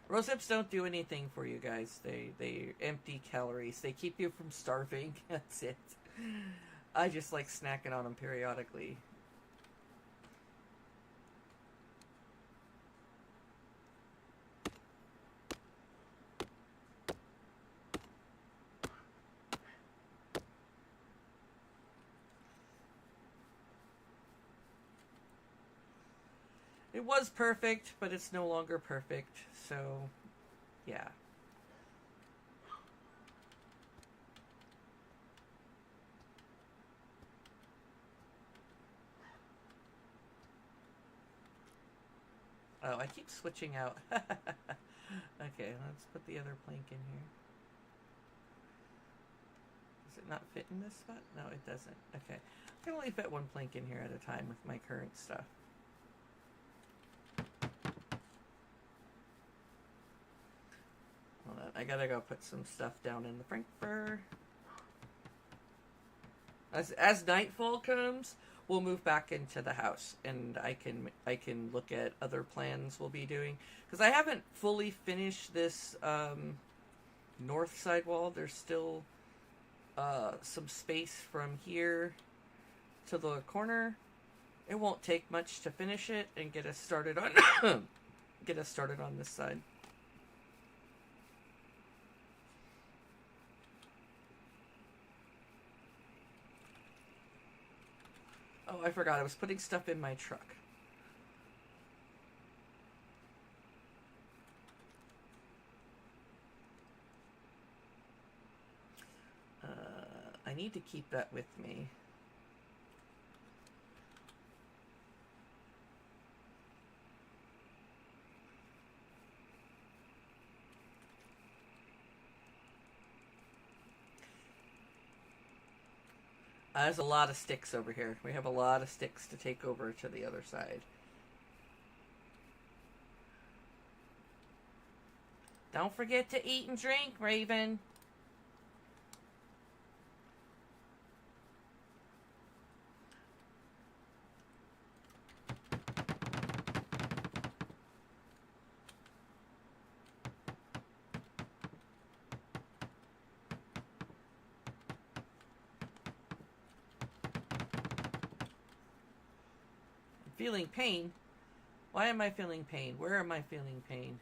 Rosehips don't do anything for you guys. They empty calories. They keep you from starving. That's it. I just like snacking on them periodically. It was perfect, but it's no longer perfect. So, yeah. Oh, I keep switching out. Okay, let's put the other plank in here. Does it not fit in this spot? No, it doesn't. Okay. I can only fit one plank in here at a time with my current stuff. Hold on, I gotta go put some stuff down in the Frankfurt. As nightfall comes, we'll move back into the house, and I can look at other plans we'll be doing, because I haven't fully finished this north side wall. There's still some space from here to the corner. It won't take much to finish it and get us started on get us started on this side. Oh, I forgot. I was putting stuff in my truck. I need to keep that with me. There's a lot of sticks over here. We have a lot of sticks to take over to the other side. Don't forget to eat and drink, Raven. Feeling pain? Why am I feeling pain? Where am I feeling pain?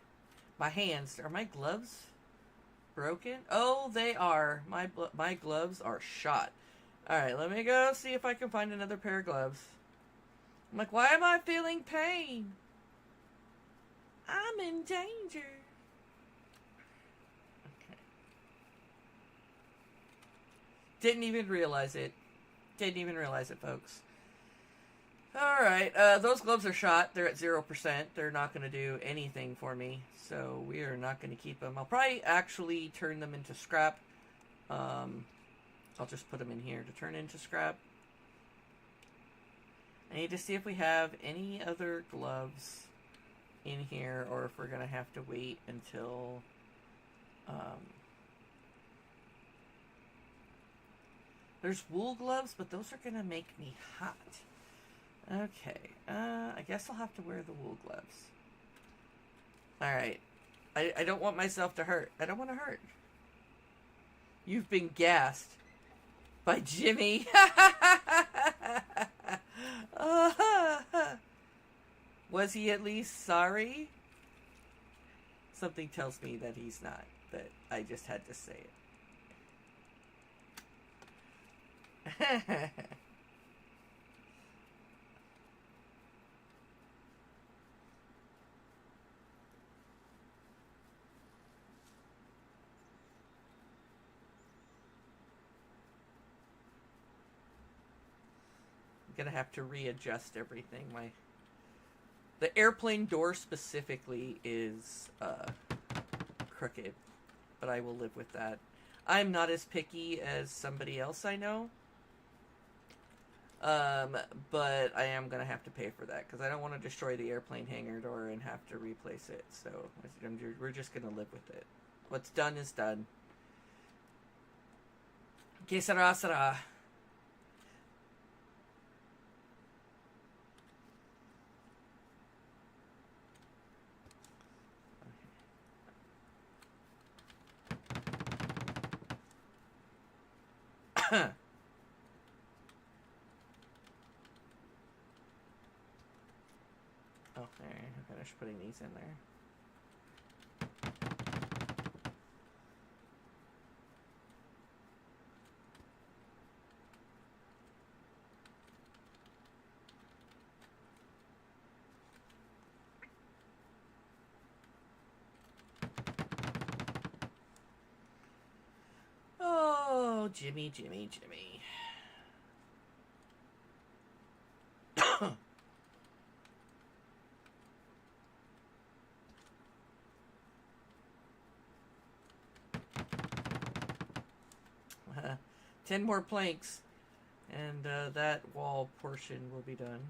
My hands. Are my gloves broken? Oh, they are. My gloves are shot. Alright, let me go see if I can find another pair of gloves. I'm like, why am I feeling pain? I'm in danger. Okay. Didn't even realize it. Didn't even realize it, folks. Alright, those gloves are shot. They're at 0%. They're not going to do anything for me, so we are not going to keep them. I'll probably actually turn them into scrap. I'll just put them in here to turn into scrap. I need to see if we have any other gloves in here, or if we're going to have to wait until... there's wool gloves, but those are going to make me hot. Okay, I guess I'll have to wear the wool gloves. Alright. I don't want myself to hurt. I don't want to hurt. You've been gassed by Jimmy. Was he at least sorry? Something tells me that he's not, but I just had to say it. Gonna have to readjust everything. The airplane door specifically is crooked, but I will live with that. I'm not as picky as somebody else I know, but I am gonna have to pay for that because I don't want to destroy the airplane hangar door and have to replace it. So we're just gonna live with it. What's done is done. Que sera, sera. Okay, I finished putting these in there. Jimmy, Jimmy, Jimmy. uh, 10 more planks, and that wall portion will be done.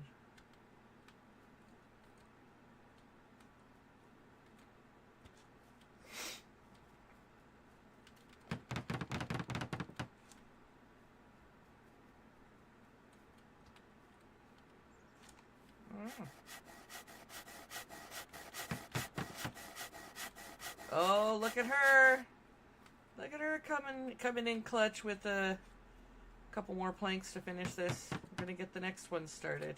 Oh, look at her! Look at her coming in clutch with a couple more planks to finish this. We're gonna get the next one started.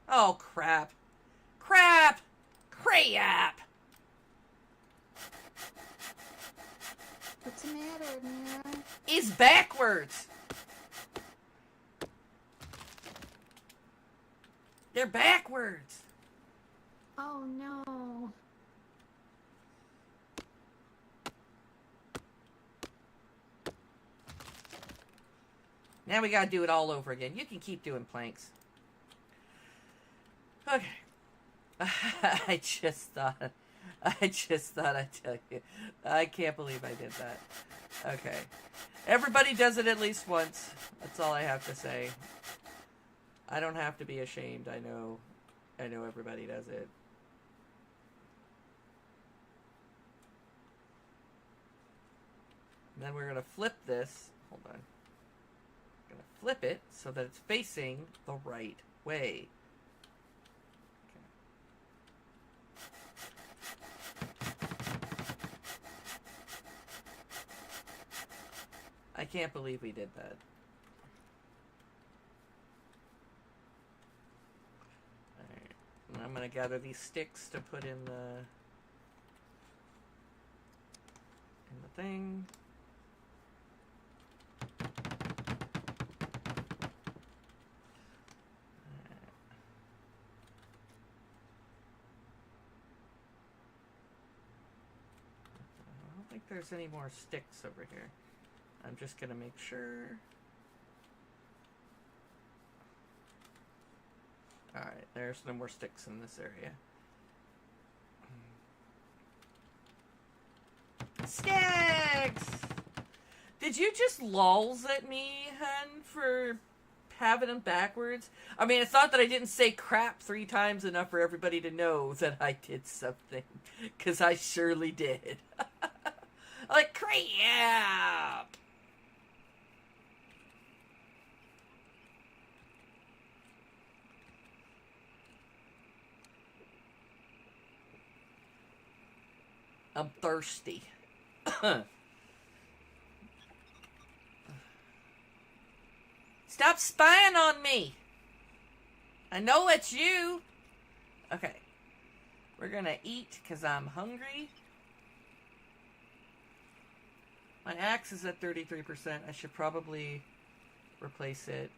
Oh, crap. Crap! Crap! What's the matter, Mira? It's backwards! They're backwards! Oh no. Now we gotta do it all over again. You can keep doing planks. Okay. I just thought I'd tell you. I can't believe I did that. Okay. Everybody does it at least once. That's all I have to say. I don't have to be ashamed. I know everybody does it. And then we're gonna flip this. Hold on. Gonna flip it so that it's facing the right way. Okay. I can't believe we did that. Alright. And I'm gonna gather these sticks to put in the thing. There's any more sticks over here. I'm just gonna make sure. Alright, there's no more sticks in this area. Sticks! Did you just lulz at me, hun, for having them backwards? I mean, it's not that I didn't say crap 3 times enough for everybody to know that I did something. Because I surely did. Like, crap! I'm thirsty. Stop spying on me! I know it's you! Okay. We're gonna eat because I'm hungry. My axe is at 33%. I should probably replace it.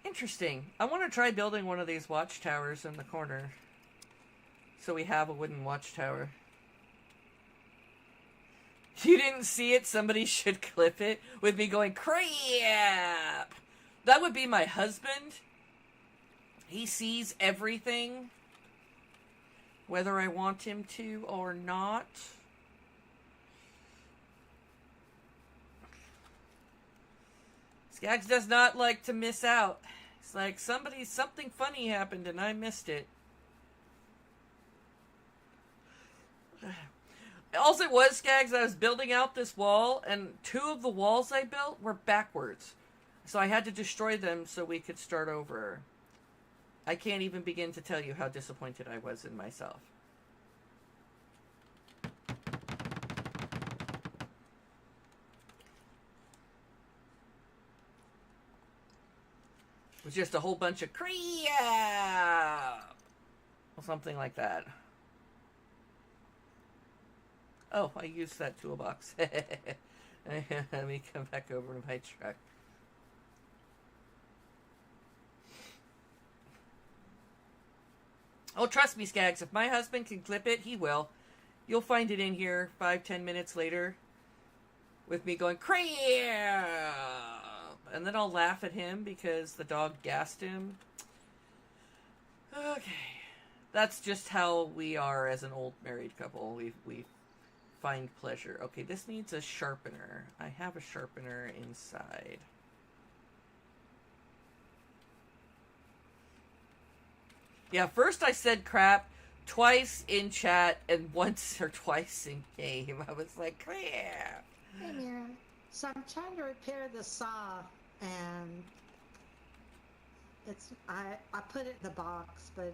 Interesting. I want to try building one of these watchtowers in the corner. So we have a wooden watchtower. You didn't see it? Somebody should clip it with me going, crap! That would be my husband. He sees everything, whether I want him to or not. Skaggs does not like to miss out. It's like something funny happened and I missed it. All it was, Skaggs, I was building out this wall, and 2 of the walls I built were backwards. So I had to destroy them so we could start over. I can't even begin to tell you how disappointed I was in myself. It was just a whole bunch of crap! Or something like that. Oh, I used that toolbox. Let me come back over to my truck. Oh, trust me, Skags, if my husband can clip it, he will. You'll find it in here 5-10 minutes later with me going, crap! And then I'll laugh at him because the dog gassed him. Okay. That's just how we are as an old married couple. We find pleasure. Okay, this needs a sharpener. I have a sharpener inside. Yeah, first I said crap twice in chat and once or twice in game. I was like, crap. Hey, Mira. So I'm trying to repair the saw, and I put it in the box, but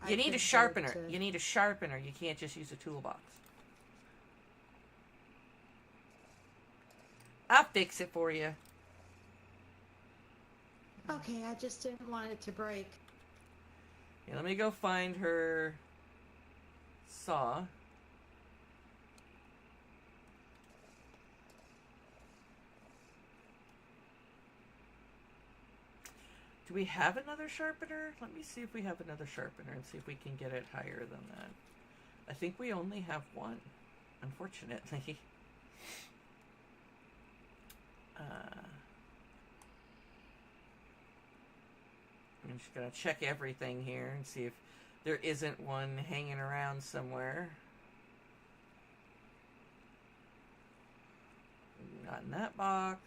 you need a sharpener. You need a sharpener. You can't just use a toolbox. I'll fix it for you. Okay, I just didn't want it to break. Yeah, let me go find her saw. Do we have another sharpener? Let me see if we have another sharpener and see if we can get it higher than that. I think we only have one, unfortunately. I'm just going to check everything here and see if there isn't one hanging around somewhere. Not in that box.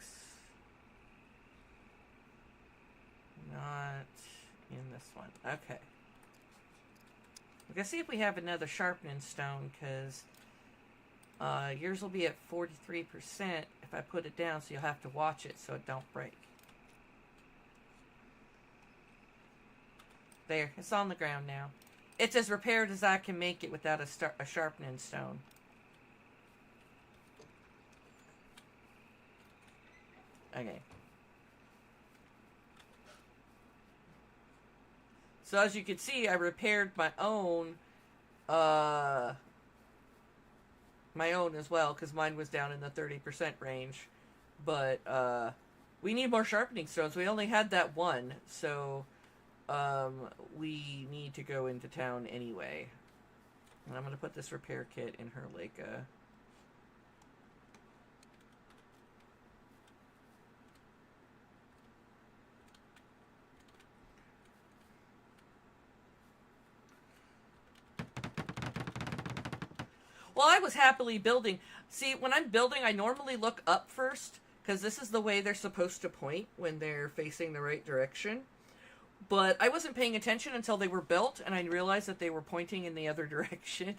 Not in this one. Okay. We're going to see if we have another sharpening stone, because yours will be at 43% if I put it down, so you'll have to watch it so it don't break. There, it's on the ground now. It's as repaired as I can make it without a sharpening stone. Okay. So as you can see, I repaired my own as well, because mine was down in the 30% range. But we need more sharpening stones. We only had that one, so we need to go into town anyway. And I'm going to put this repair kit in her Leica. Well, I was happily building. See, when I'm building, I normally look up first, because this is the way they're supposed to point when they're facing the right direction. But I wasn't paying attention until they were built, and I realized that they were pointing in the other direction.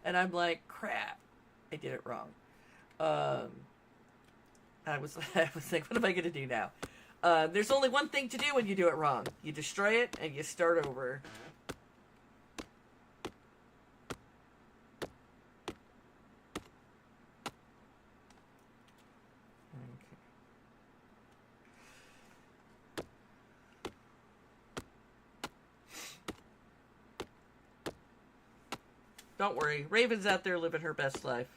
And I'm like, crap, I did it wrong. I was like, what am I going to do now? There's only one thing to do when you do it wrong. You destroy it, and you start over. Don't worry, Raven's out there living her best life.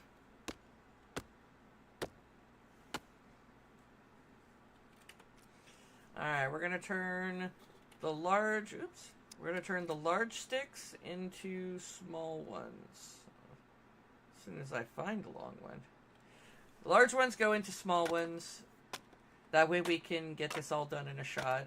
Alright, we're gonna turn the large, we're gonna turn the large sticks into small ones. As soon as I find a long one. The large ones go into small ones. That way we can get this all done in a shot.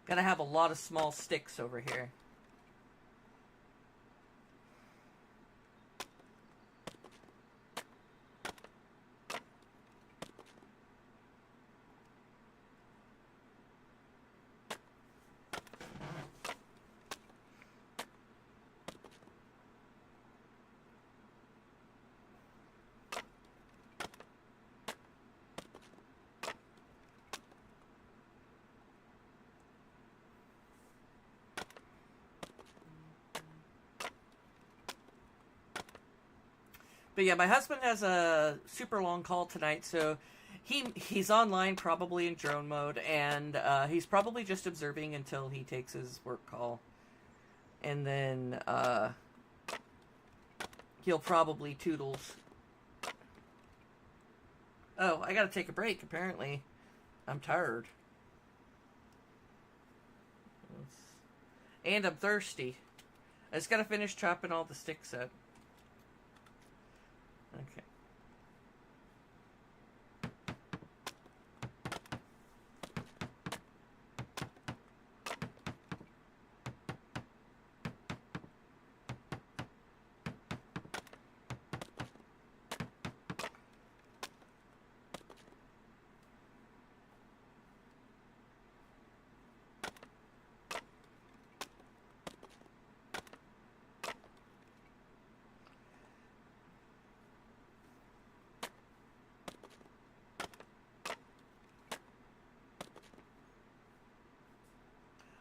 Gotta have a lot of small sticks over here. But yeah, my husband has a super long call tonight, so he's online probably in drone mode, and he's probably just observing until he takes his work call, and then he'll probably toodles. Oh, I gotta take a break. Apparently, I'm tired, and I'm thirsty. I just gotta finish chopping all the sticks up. Okay.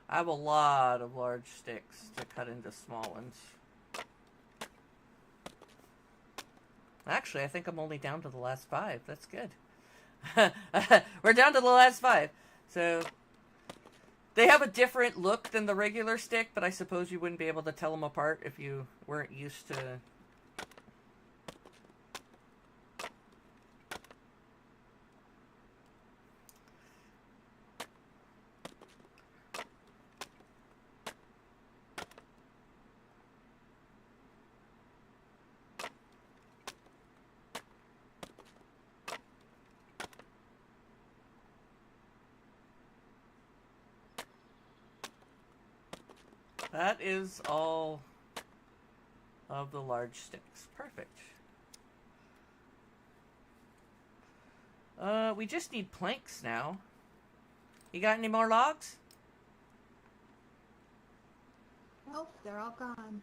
I have a lot of large sticks to cut into small ones. Actually, I think I'm only down to the last 5. That's good. We're down to the last 5. So, they have a different look than the regular stick, but I suppose you wouldn't be able to tell them apart if you weren't used to... That is all of the large sticks. Perfect. We just need planks now. You got any more logs? Nope, they're all gone.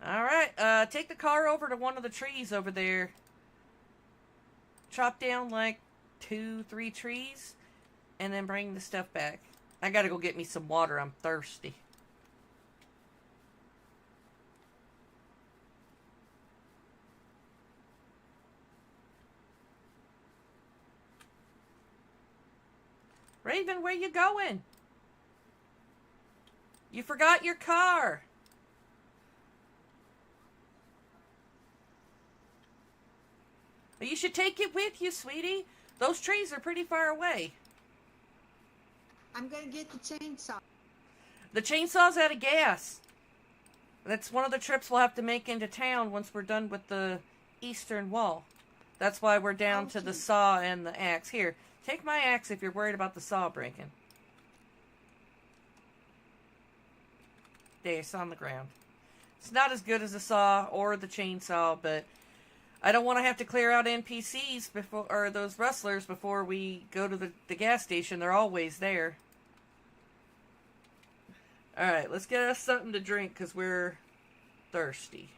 Alright, take the car over to one of the trees over there. Chop down like 2-3 trees, and then bring the stuff back. I gotta go get me some water. I'm thirsty. Raven, where you going? You forgot your car. You should take it with you, sweetie. Those trees are pretty far away. I'm going to get the chainsaw. The chainsaw's out of gas. That's one of the trips we'll have to make into town once we're done with the eastern wall. That's why we're down to the saw and the axe. Here, take my axe if you're worried about the saw breaking. There, it's on the ground. It's not as good as the saw or the chainsaw, but I don't want to have to clear out NPCs before, or those rustlers before we go to the gas station. They're always there. Alright, let's get us something to drink because we're thirsty.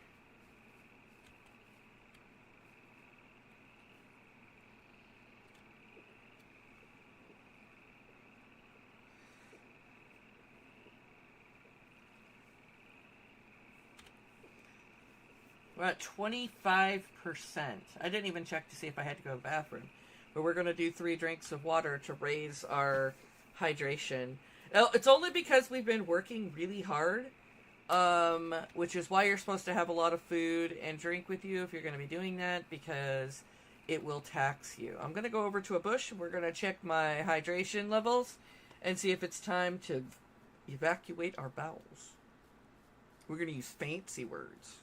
We're at 25%. I didn't even check to see if I had to go to the bathroom. But we're going to do 3 drinks of water to raise our hydration. Now, it's only because we've been working really hard, which is why you're supposed to have a lot of food and drink with you if you're going to be doing that, because it will tax you. I'm going to go over to a bush. We're going to check my hydration levels and see if it's time to evacuate our bowels. We're going to use fancy words.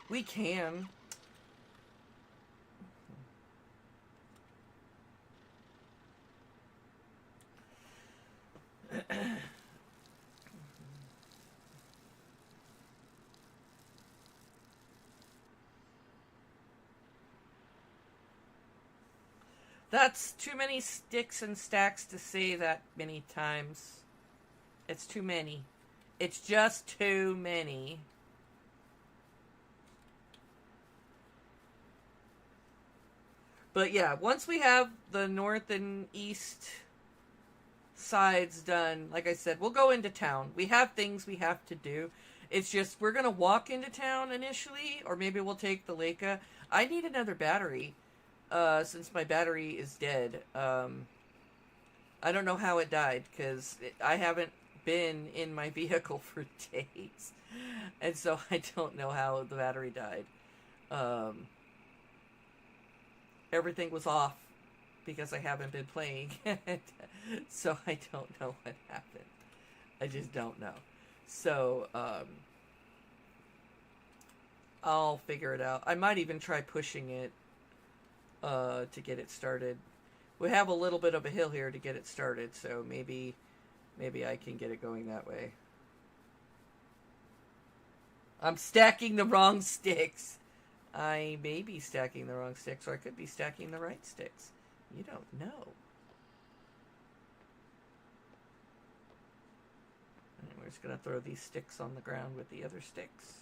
We can. That's too many sticks and stacks to say that many times. It's too many. It's just too many. But yeah, once we have the north and east sides done, like I said, we'll go into town. We have things we have to do. It's just we're gonna walk into town initially, or maybe we'll take the Leica. I need another battery, since my battery is dead. I don't know how it died because I haven't been in my vehicle for days, and so I don't know how the battery died. Um, Everything was off because I haven't been playing, so I don't know what happened. I just don't know. So, I'll figure it out. I might even try pushing it to get it started. We have a little bit of a hill here to get it started, so maybe I can get it going that way. I'm stacking the wrong sticks. I may be stacking the wrong sticks, or I could be stacking the right sticks. You don't know. And we're just going to throw these sticks on the ground with the other sticks.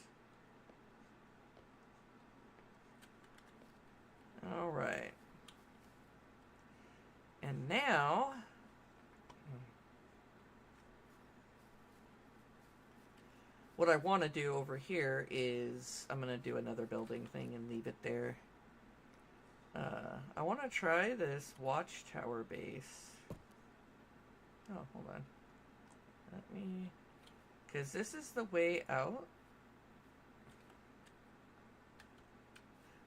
All right. And now, what I want to do over here is I'm going to do another building thing and leave it there. I want to try this watchtower base. Oh, hold on. Let me... Because this is the way out.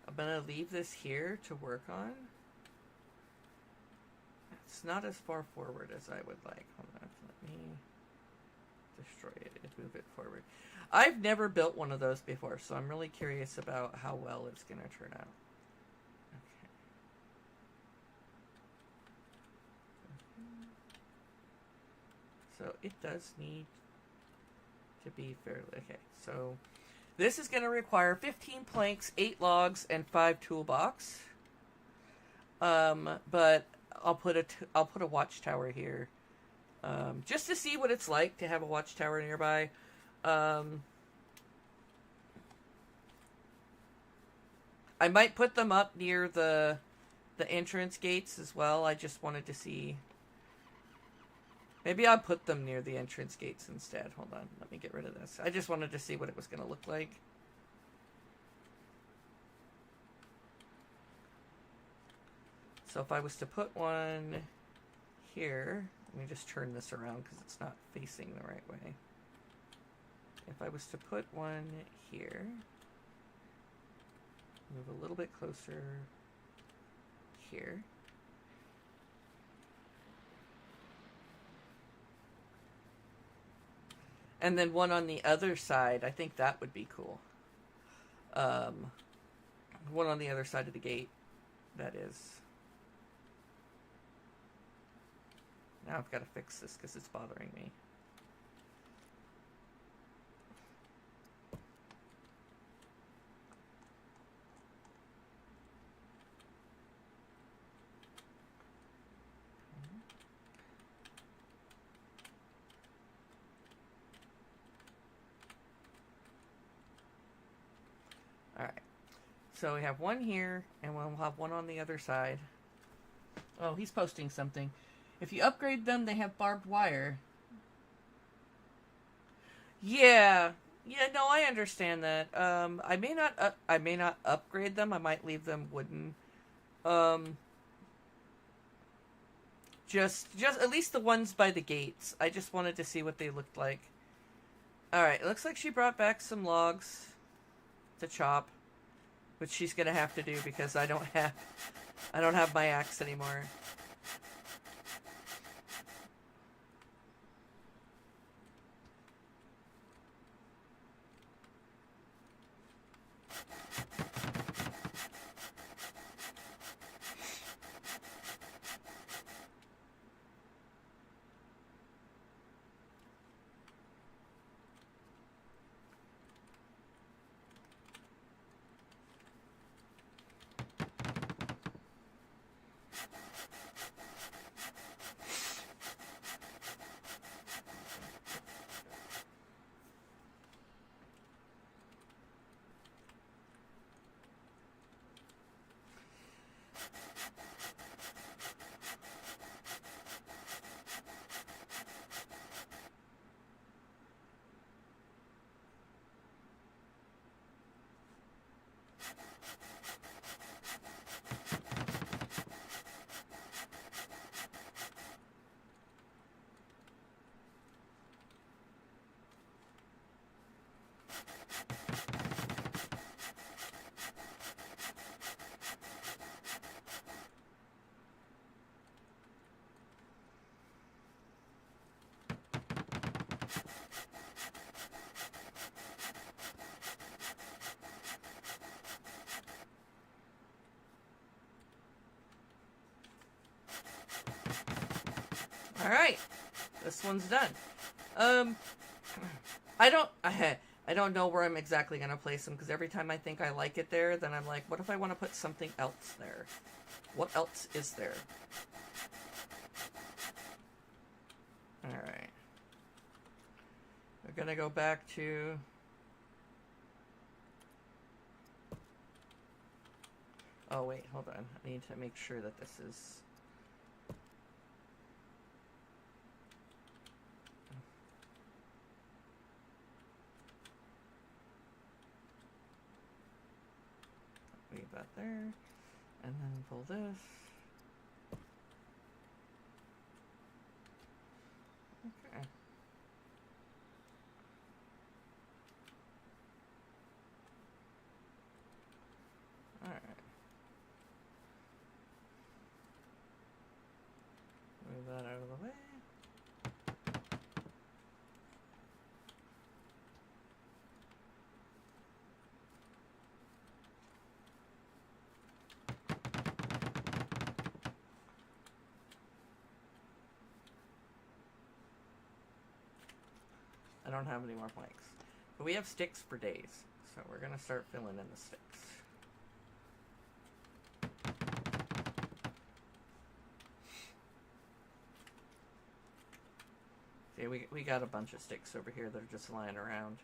I'm going to leave this here to work on. It's not as far forward as I would like. Hold on. Let me destroy it and move it forward. I've never built one of those before, so I'm really curious about how well it's going to turn out. So it does need to be fairly... Okay, so this is going to require 15 planks, 8 logs, and 5 toolbox. But I'll put a watchtower here, just to see what it's like to have a watchtower nearby. I might put them up near the entrance gates as well. I just wanted to see. Maybe I'll put them near the entrance gates instead. Hold on, let me get rid of this. I just wanted to see what it was going to look like. So if I was to put one here, let me just turn this around because it's not facing the right way. If I was to put one here, move a little bit closer here. And then one on the other side, I think that would be cool. One on the other side of the gate, that is. Now I've got to fix this because it's bothering me. Alright. So we have one here, and we'll have one on the other side. Oh, he's posting something. If you upgrade them, they have barbed wire. Yeah. Yeah, no, I understand that. I may not upgrade them. I might leave them wooden. Just at least the ones by the gates. I just wanted to see what they looked like. Alright, it looks like she brought back some logs to chop, which she's gonna have to do because I don't have my axe anymore. Alright. This one's done. I don't know where I'm exactly going to place them, because every time I think I like it there, then I'm like, what if I want to put something else there? What else is there? Alright. We're going to go back to... Oh, wait, hold on. I need to make sure that this is... Leave that there. And then pull this. Okay. Alright. Move that out of the way. I don't have any more planks. But we have sticks for days, so we're going to start filling in the sticks. See, we got a bunch of sticks over here that are just lying around.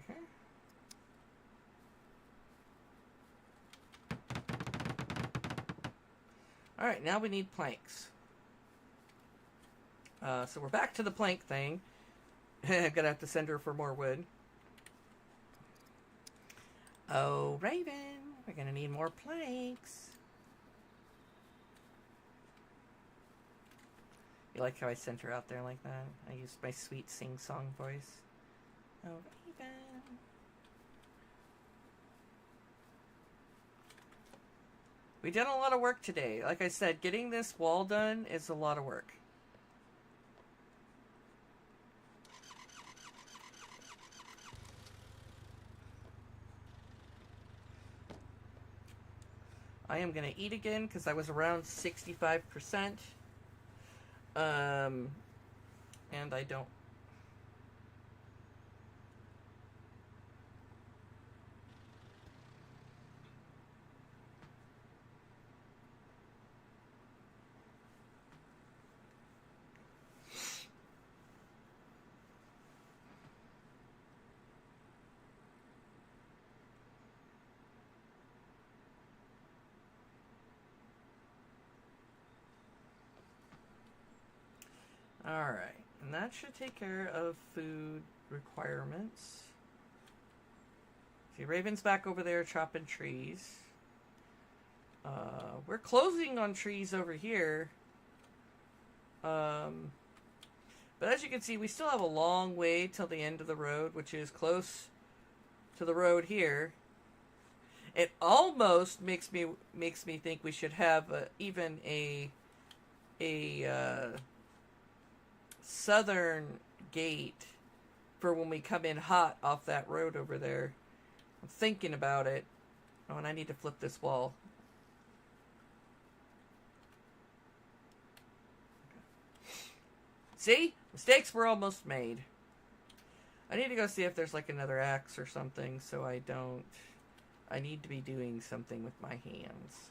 Okay. Alright, now we need planks. So we're back to the plank thing. I'm gonna have to send her for more wood. Oh, Raven, we're gonna need more planks. You like how I sent her out there like that? I used my sweet sing-song voice. Oh, Raven. We did a lot of work today. Like I said, getting this wall done is a lot of work. I am going to eat again because I was around 65%. And I don't... Alright, and that should take care of food requirements. See, Raven's back over there chopping trees. We're closing on trees over here. But as you can see, we still have a long way till the end of the road, which is close to the road here. It almost makes me think we should have even a southern gate for when we come in hot off that road over there. I'm thinking about it. Oh, and I need to flip this wall. See? Mistakes were almost made. I need to go see if there's like another axe or something so I don't... I need to be doing something with my hands.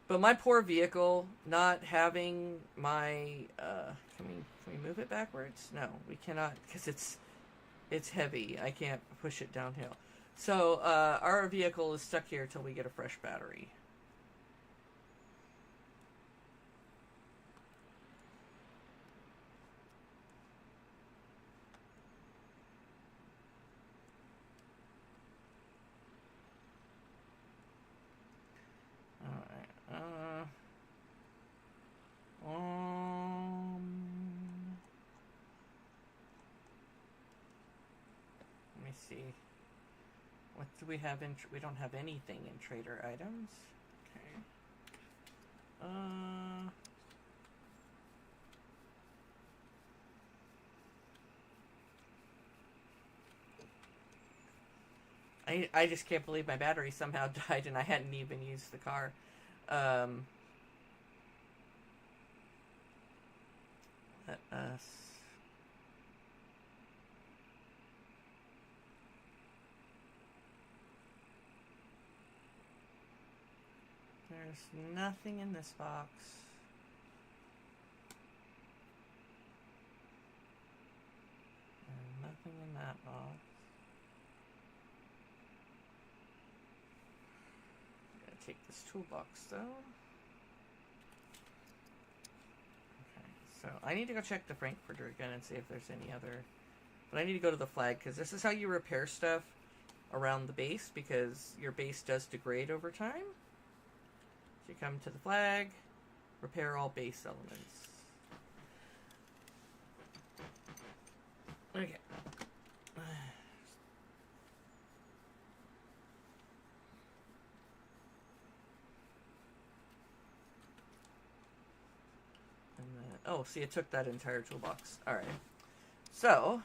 But my poor vehicle, not having my, can we move it backwards? No, we cannot, because it's heavy. I can't push it downhill. So, our vehicle is stuck here till we get a fresh battery. do we have in? We don't have anything in trader items. Okay. I just can't believe my battery somehow died and I hadn't even used the car. Let us... There's nothing in this box. And nothing in that box. Gotta take this toolbox though. So I need to go check the Frankfurter again and see if there's any other... But I need to go to the flag, because this is how you repair stuff around the base, because your base does degrade over time. So you come to the flag, repair all base elements. Okay. Oh, see, it took that entire toolbox. Alright. So,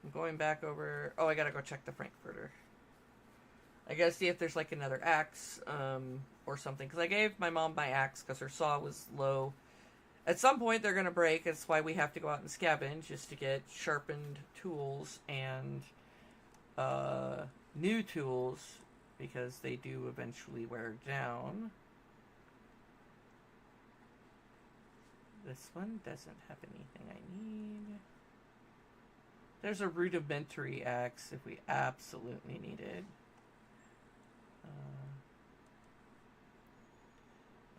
I'm going back over... Oh, I gotta go check the Frankfurter. I gotta see if there's, like, another axe, or something. Because I gave my mom my axe because her saw was low. At some point, they're gonna break. That's why we have to go out and scavenge, just to get sharpened tools and, new tools. Because they do eventually wear down. This one doesn't have anything I need. There's a rudimentary axe if we absolutely need it.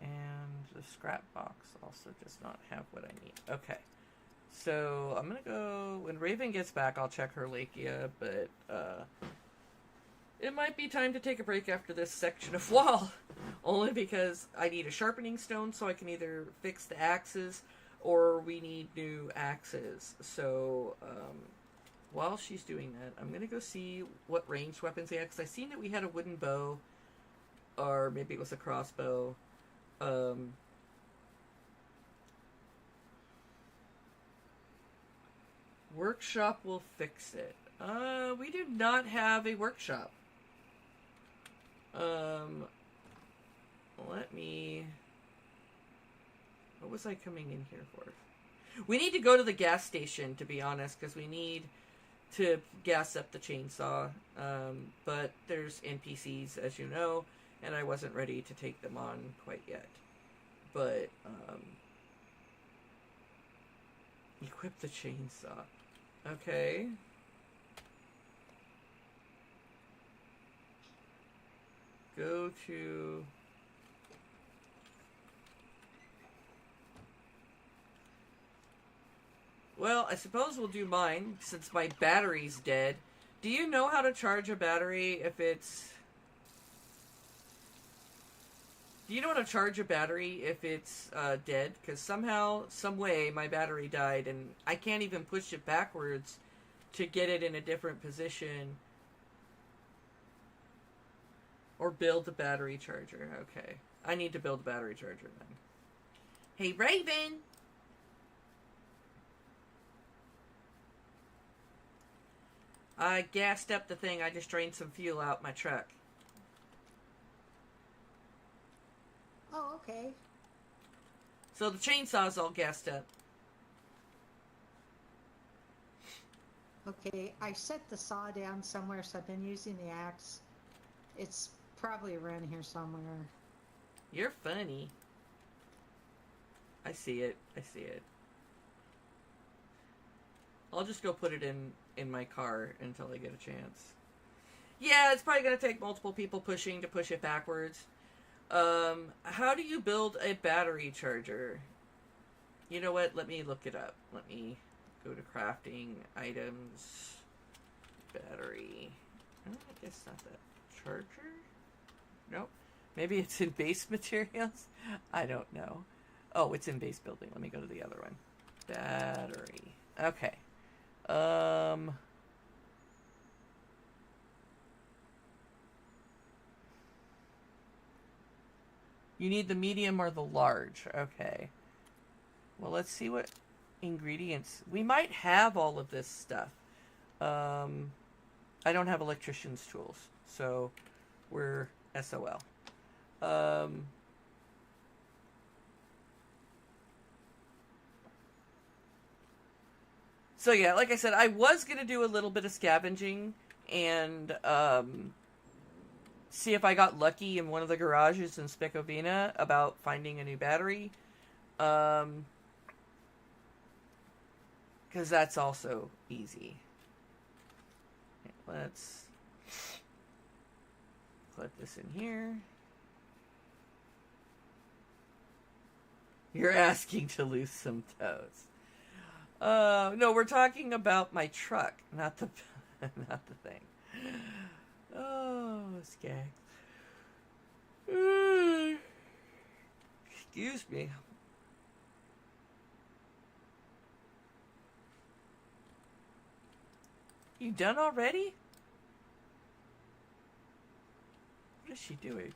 And the scrap box also does not have what I need. Okay. So I'm going to go... When Raven gets back, I'll check her Lakia, but it might be time to take a break after this section of wall. Only because I need a sharpening stone so I can either fix the axes or we need new axes. So, while she's doing that, I'm going to go see what ranged weapons they had. Because I seen that we had a wooden bow, or maybe it was a crossbow. Workshop will fix it. We do not have a workshop. Let me... What was I coming in here for? We need to go to the gas station, to be honest, because we need to gas up the chainsaw. But there's NPCs, as you know, and I wasn't ready to take them on quite yet. But, equip the chainsaw. Okay. Go to... Well, I suppose we'll do mine, since my battery's dead. Do you know how to charge a battery if it's... Do you know how to charge a battery if it's dead? Because somehow, some way, my battery died, and I can't even push it backwards to get it in a different position. Or build a battery charger. Okay. I need to build a battery charger then. Hey, Raven! I gassed up the thing. I just drained some fuel out my truck. Oh, okay. So the chainsaw's all gassed up. Okay, I set the saw down somewhere, so I've been using the axe. It's probably around here somewhere. You're funny. I see it. I see it. I'll just go put it in my car until I get a chance. Yeah, it's probably going to take multiple people pushing to push it backwards. How do you build a battery charger? You know what? Let me look it up. Let me go to crafting, items, battery. Oh, I guess not that. Charger? Nope. Maybe it's in base materials? I don't know. Oh, it's in base building. Let me go to the other one. Battery. Okay. You need the medium or the large. Okay. Well, let's see what ingredients. We might have all of this stuff. I don't have electrician's tools, so we're SOL. So yeah, like I said, I was gonna do a little bit of scavenging and see if I got lucky in one of the garages in Specovina about finding a new battery. Because that's also easy. Let's put this in here. You're asking to lose some toes. No, we're talking about my truck, not the not the thing. Oh, skag. Excuse me. You done already? What is she doing?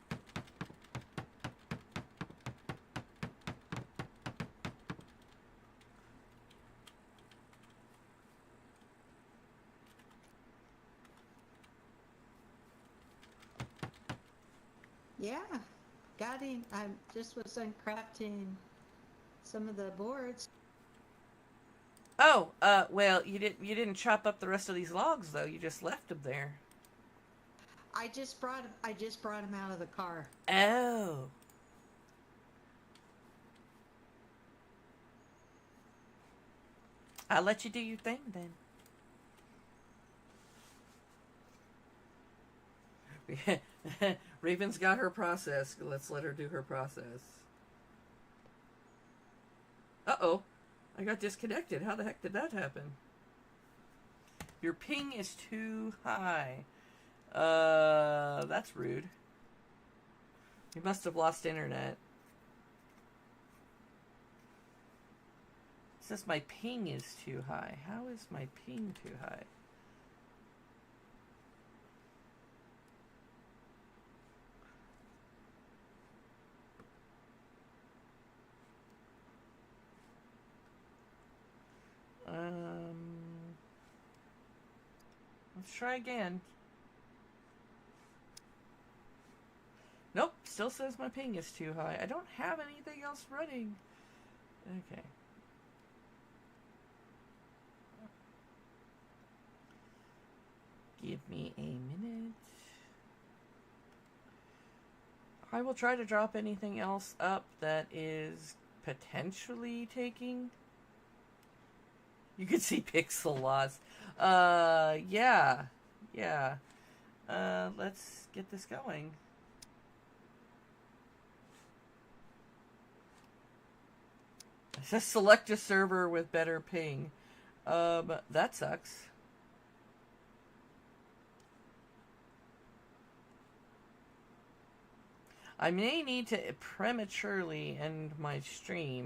Yeah, got him. I just was uncrafting some of the boards. Oh, well, you didn't chop up the rest of these logs though. You just left them there. I just brought him out of the car. Oh. I'll let you do your thing then. Raven's got her process. Let's let her do her process. Uh-oh. I got disconnected. How the heck did that happen? Your ping is too high. That's rude. You must have lost internet. It says my ping is too high. How is my ping too high? Let's try again. Nope, still says my ping is too high. I don't have anything else running. Okay. Give me a minute. I will try to drop anything else up that is potentially taking. You can see pixel loss. Yeah. Yeah. Let's get this going. It says select a server with better ping. That sucks. I may need to prematurely end my stream.